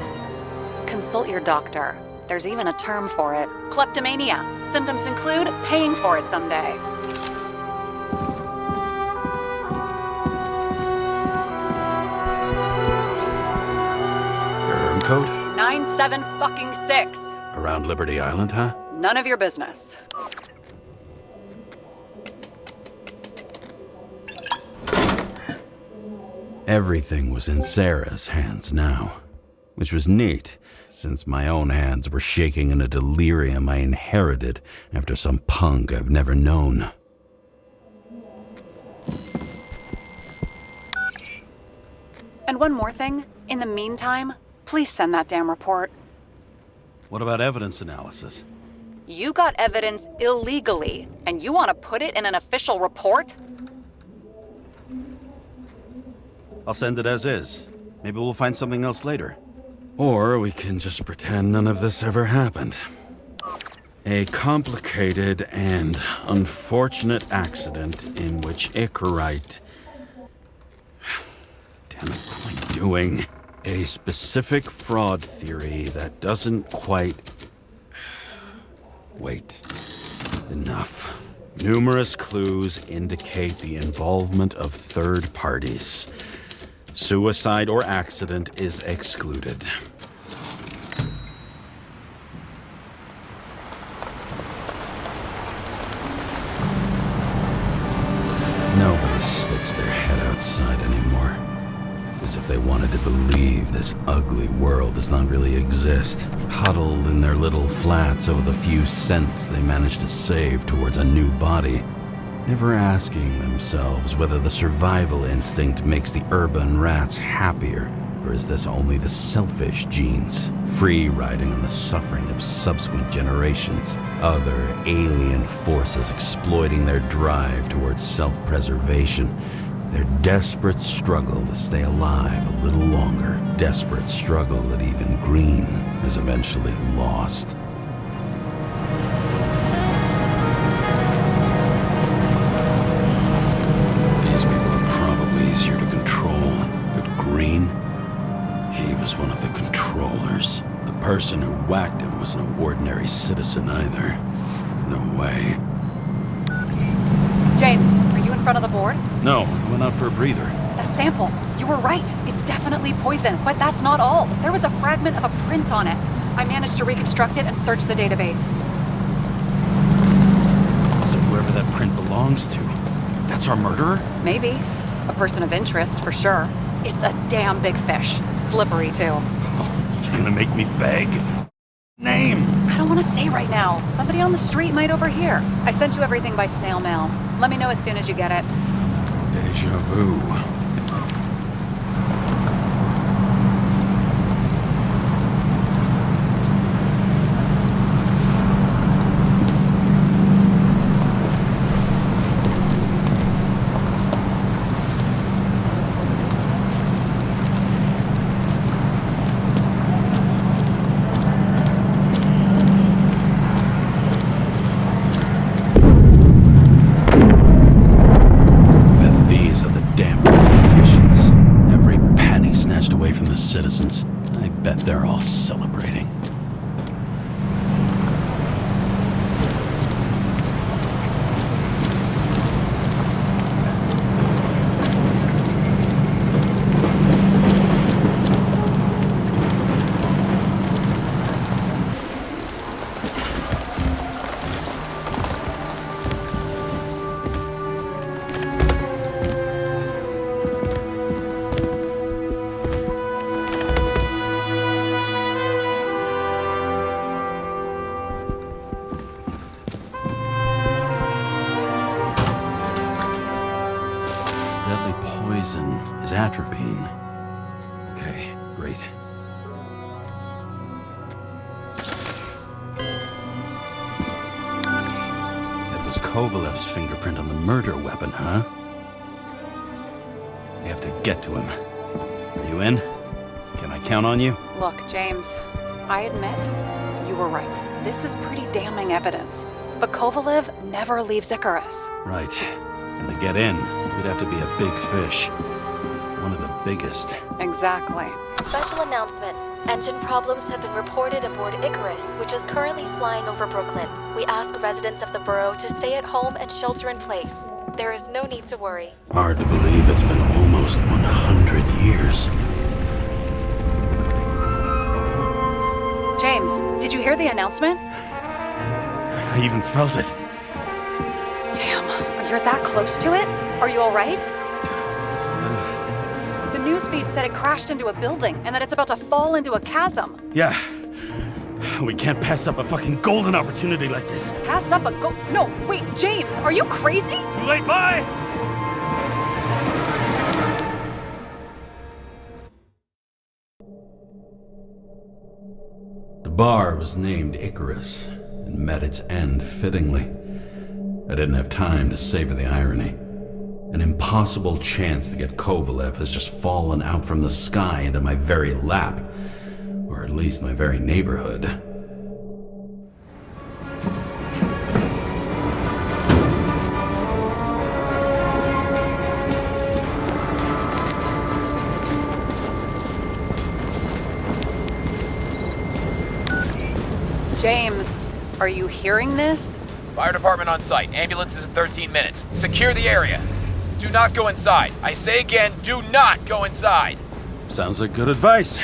Consult your doctor. There's even a term for it. Kleptomania. Symptoms include paying for it someday. Your code? 97-fucking-6. Around Liberty Island, huh? None of your business. Everything was in Sarah's hands now, which was neat, since my own hands were shaking in a delirium I inherited after some punk I've never known. And one more thing. In the meantime, please send that damn report. What about evidence analysis? You got evidence illegally, and you want to put it in an official report? I'll send it as is. Maybe we'll find something else later. Or we can just pretend none of this ever happened. A complicated and unfortunate accident in which Icarus... Damn it, what am I doing? A specific fraud theory that doesn't quite... Wait. Enough. Numerous clues indicate the involvement of third parties. Suicide or accident is excluded. as if they wanted to believe this ugly world does not really exist, huddled in their little flats over the few cents they managed to save towards a new body, never asking themselves whether the survival instinct makes the urban rats happier, or is this only the selfish genes, free riding on the suffering of subsequent generations, other alien forces exploiting their drive towards self-preservation, their desperate struggle to stay alive a little longer, desperate struggle that even Green is eventually lost. These people are probably easier to control, but Green, he was one of the controllers. The person who whacked him was no ordinary citizen either. No way. James, are you in front of the board? No, I went out for a breather. That sample. You were right. It's definitely poison, but that's not all. There was a fragment of a print on it. I managed to reconstruct it and search the database. So whoever that print belongs to, that's our murderer? Maybe. A person of interest, for sure. It's a damn big fish. Slippery, too. Oh, you're gonna make me beg? Name! I don't want to say right now. Somebody on the street might overhear. I sent you everything by snail mail. Let me know as soon as you get it. Deja vu. Citizens. I bet they're all celebrating. Poison is atropine. Okay, great. It was Kovalev's fingerprint on the murder weapon, huh? We have to get to him. Are you in? Can I count on you? Look, James, I admit, you were right. This is pretty damning evidence. But Kovalev never leaves Icarus. Right. And to get in, you'd have to be a big fish. One of the biggest. Exactly. Special announcement. Engine problems have been reported aboard Icarus, which is currently flying over Brooklyn. We ask residents of the borough to stay at home and shelter in place. There is no need to worry. Hard to believe it's been almost 100 years. James, did you hear the announcement? I even felt it. Damn, you're that close to it? Are you all right? The newsfeed said it crashed into a building and that it's about to fall into a chasm. Yeah. We can't pass up a fucking golden opportunity like this. Pass up a No, wait, James, are you crazy? Too late, bye! The bar was named Icarus and met its end fittingly. I didn't have time to savor the irony. An impossible chance to get Kovalev has just fallen out from the sky into my very lap, or at least my very neighborhood. James, are you hearing this? Fire department on site. Ambulances in 13 minutes. Secure the area. Do not go inside. I say again, do not go inside. Sounds like good advice.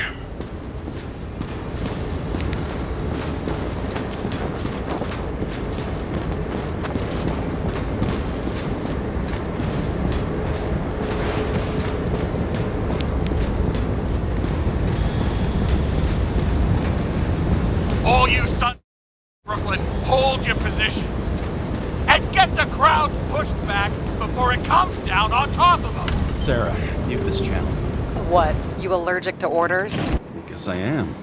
Brooklyn, hold your positions. And get the crowd pushed back before it comes down on top of them. Sarah, mute this channel. What, you allergic to orders? I guess I am.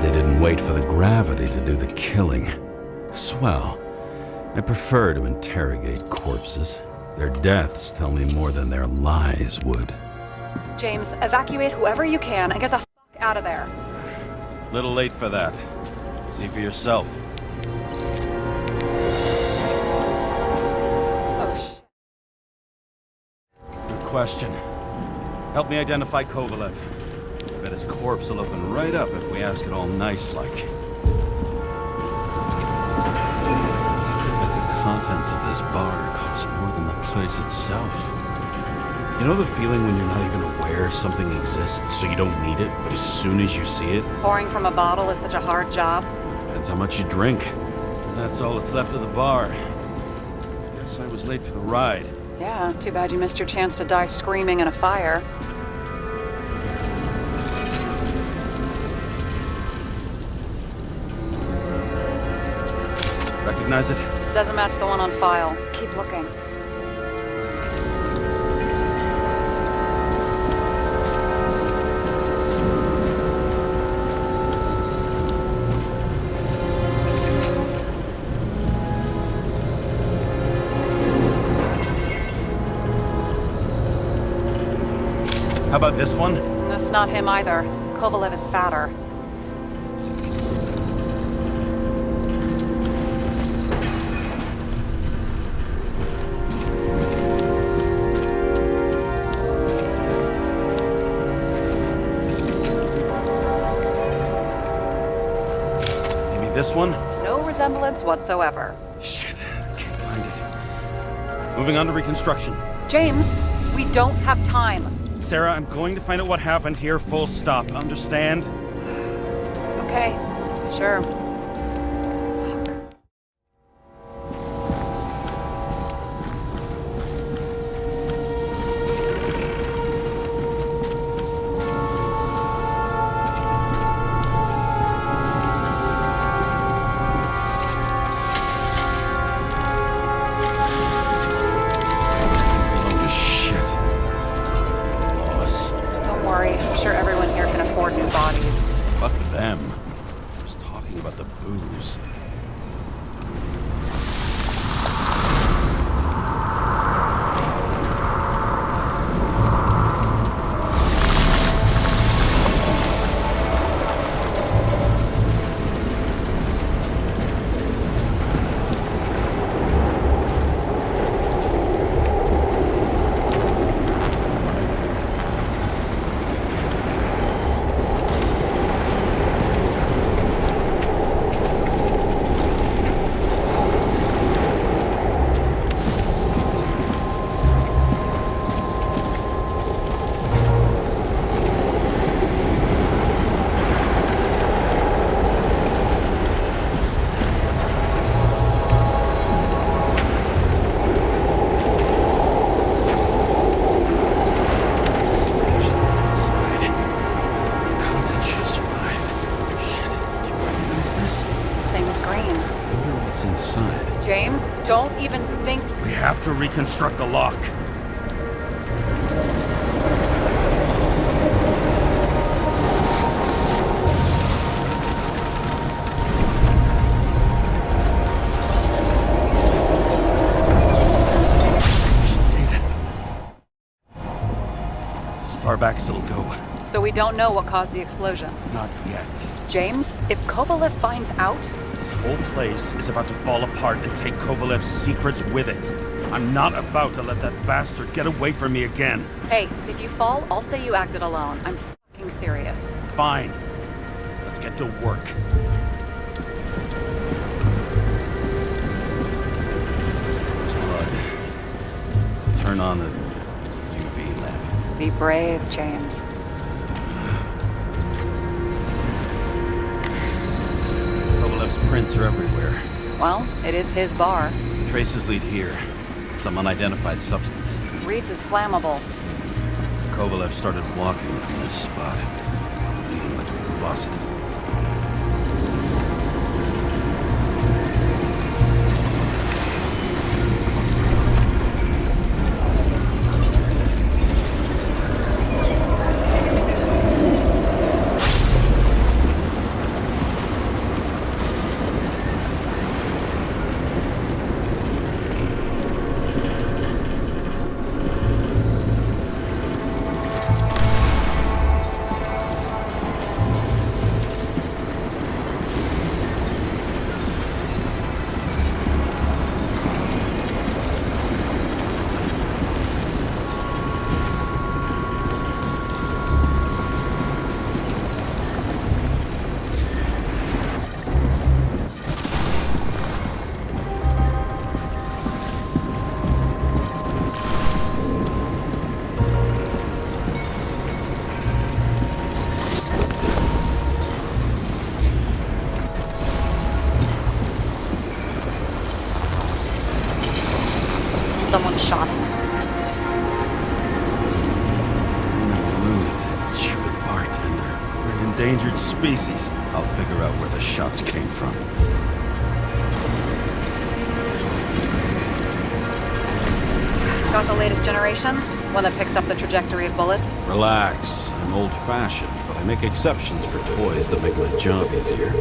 They didn't wait for the gravity to do the killing. Swell. I prefer to interrogate corpses. Their deaths tell me more than their lies would. James, evacuate whoever you can and get the fuck out of there. Little late for that. See for yourself. Oh, shit. Good question. Help me identify Kovalev. I bet his corpse will open right up if we ask it all nice-like. I bet the contents of this bar cost more than the place itself. You know the feeling when you're not even aware something exists, so you don't need it, but as soon as you see it... Pouring from a bottle is such a hard job. Depends how much you drink. And that's all that's left of the bar. Guess I was late for the ride. Yeah, too bad you missed your chance to die screaming in a fire. Recognize it? Doesn't match the one on file. Keep looking. How about this one? That's not him either. Kovalev is fatter. This one? No resemblance whatsoever. Shit, I can't find it. Moving on to Reconstruction. James, we don't have time. Sarah, I'm going to find out what happened here, full stop. Understand? Okay, sure. Fuck them. I was talking about the booze. James, don't even think... We have to reconstruct the lock. It's as far back as it'll go. So we don't know what caused the explosion? Not yet. James, if Kovalev finds out... This whole place is about to fall apart and take Kovalev's secrets with it. I'm not about to let that bastard get away from me again. Hey, if you fall, I'll say you acted alone. I'm fucking serious. Fine. Let's get to work. There's blood. Turn on the UV lamp. Be brave, James. Kovalev's prints are everywhere. Well, it is his bar. Traces lead here. Some unidentified substance. Reed's is flammable. Kovalev started walking from this spot, leading like a faucet. Someone shot him. Lunatic, stupid bartender. We're an endangered species. I'll figure out where the shots came from. Got the latest generation? One that picks up the trajectory of bullets? Relax. I'm old-fashioned, but I make exceptions for toys that make my job easier.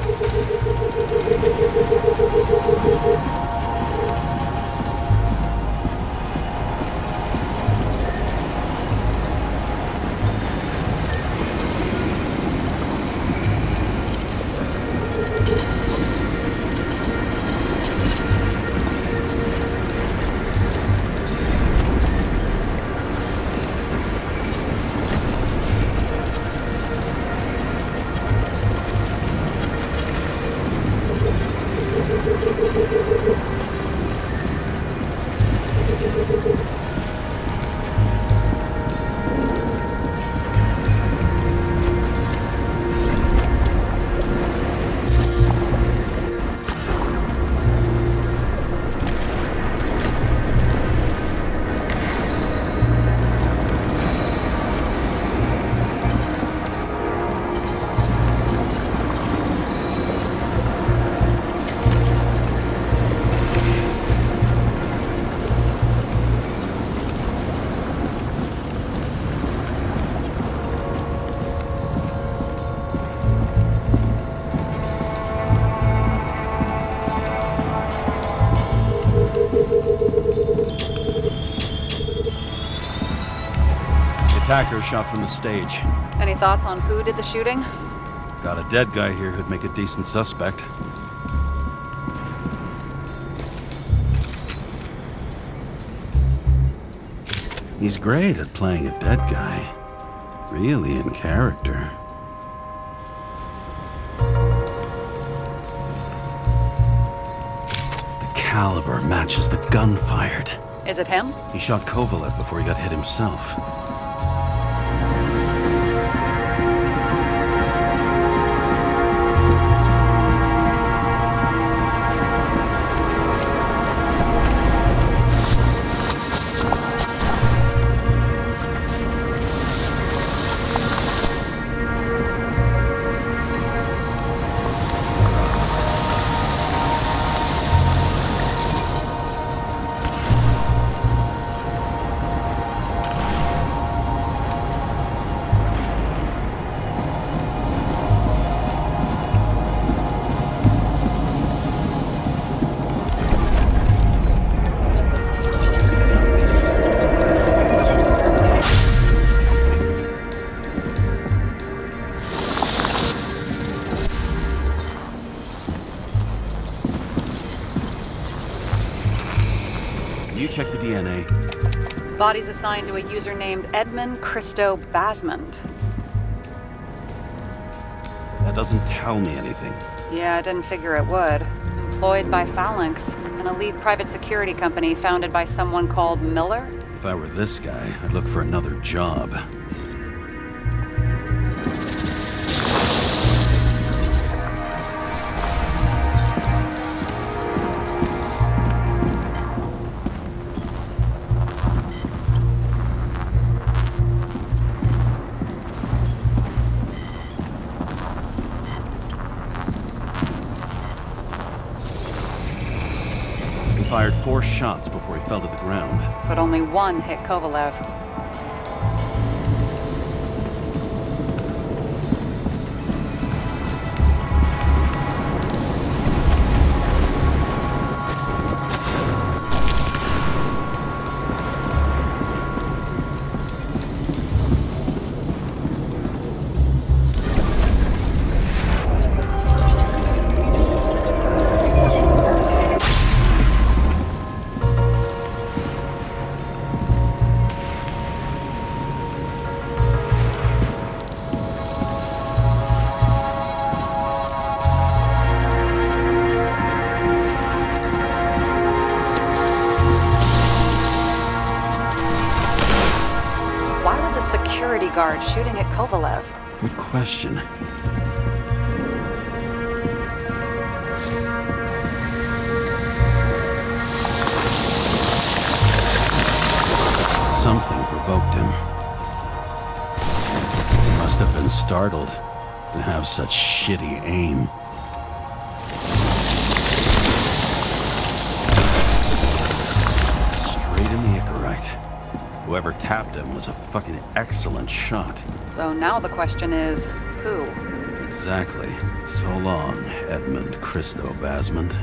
Attacker shot from the stage. Any thoughts on who did the shooting? Got a dead guy here who'd make a decent suspect. He's great at playing a dead guy. Really in character. The caliber matches the gun fired. Is it him? He shot Kovalev before he got hit himself. Body's assigned to a user named Edmund Christo Basmond. That doesn't tell me anything. Yeah, I didn't figure it would. Employed by Phalanx, an elite private security company founded by someone called Miller. If I were this guy, I'd look for another job. Fired 4 shots before he fell to the ground. But only one hit Kovalev. Guard shooting at Kovalev. Good question. Something provoked him. He must have been startled to have such shitty aim. Straight in the Icarus. Whoever tapped him was a fucking excellent shot. So now the question is, who? Exactly. So long, Edmund Christo Basmond.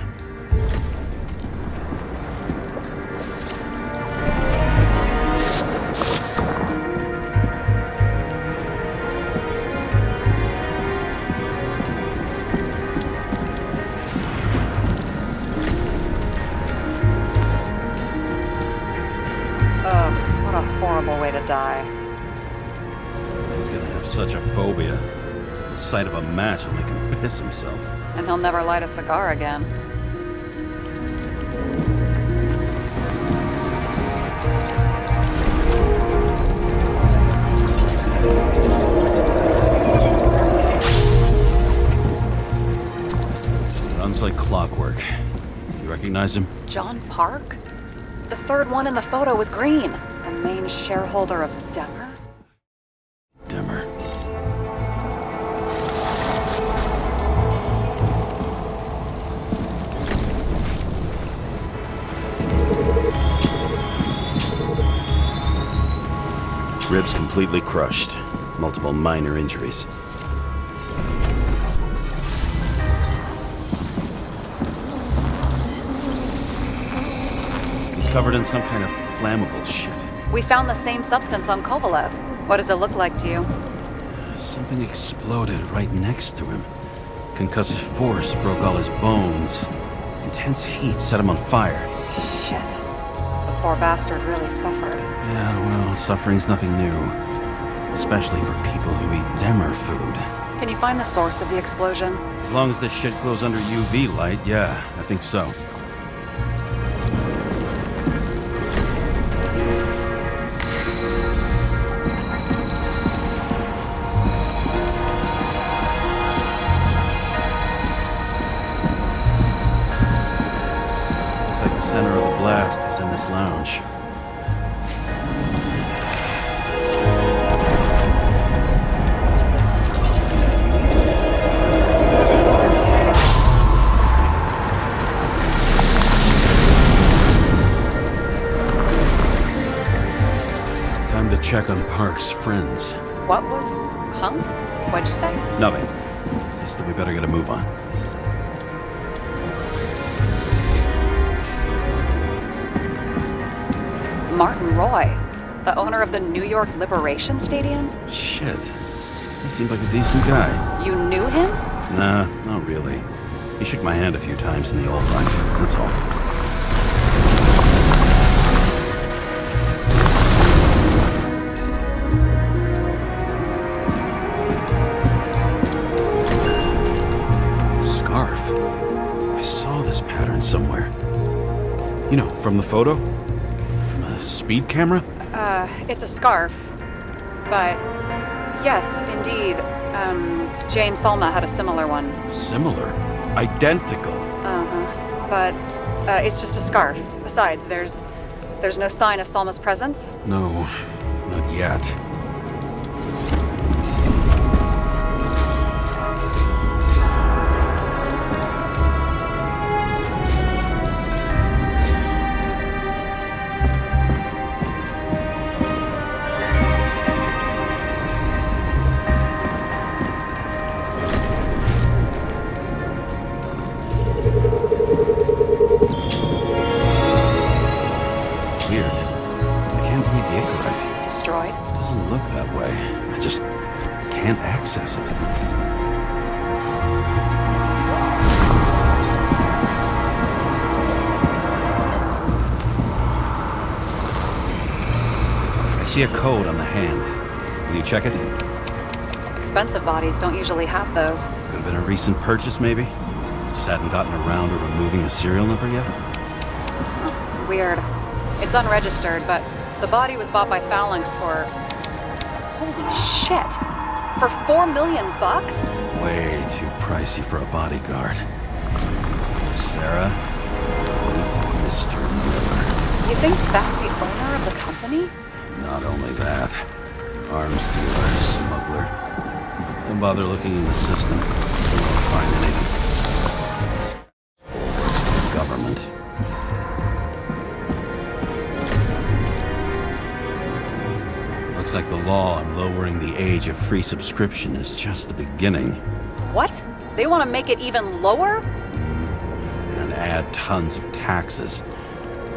Way to die. He's gonna have such a phobia. Just the sight of a match will make him piss himself. And he'll never light a cigar again. Runs like clockwork. You recognize him? John Park? The third one in the photo with green. The main shareholder of Demmer? Demmer. Ribs completely crushed. Multiple minor injuries. He's covered in some kind of flammable shit. We found the same substance on Kovalev. What does it look like to you? Something exploded right next to him. Concussive force broke all his bones. Intense heat set him on fire. Shit. The poor bastard really suffered. Yeah, well, suffering's nothing new. Especially for people who eat Demmer food. Can you find the source of the explosion? As long as this shit glows under UV light, yeah, I think so. Center of the blast was in this lounge. Time to check on Park's friends. What was... Huh? What'd you say? Nothing. Just that we better get a move on. Martin Roy, the owner of the New York Liberation Stadium? Shit. He seemed like a decent guy. You knew him? Nah, not really. He shook my hand a few times in the old life, that's all. You know, from the photo? From a speed camera? It's a scarf. But, yes, indeed. Jane Salma had a similar one. Similar? Identical? Uh-huh. But, it's just a scarf. Besides, there's no sign of Salma's presence? No, not yet. Weird. I can't read the Icarus. Destroyed? Doesn't look that way. I just can't access it. I see a code on the hand. Will you check it? Expensive bodies don't usually have those. Could have been a recent purchase, maybe? Just hadn't gotten around to removing the serial number yet? Weird. It's unregistered, but the body was bought by Phalanx for... Holy shit! For $4 million bucks? Way too pricey for a bodyguard. Sarah, meet Mr. Miller. You think that's the owner of the company? Not only that, arms dealer, smuggler. Don't bother looking in the system. You won't find anything. This government. Looks like the law on lowering the age of free subscription is just the beginning. What? They want to make it even lower? And add tons of taxes.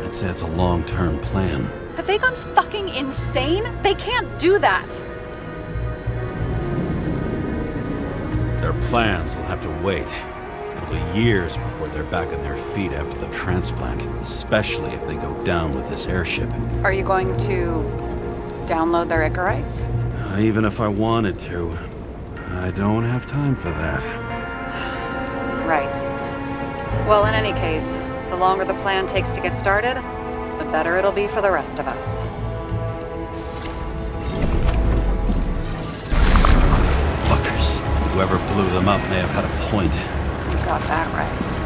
I'd say it's a long-term plan. Have they gone fucking insane? They can't do that! Their plans will have to wait. It'll be years before they're back on their feet after the transplant, especially if they go down with this airship. Are you going to download their Icarites? Even if I wanted to, I don't have time for that. Right. Well, in any case, the longer the plan takes to get started, the better it'll be for the rest of us. Motherfuckers. Whoever blew them up may have had a point. You got that right.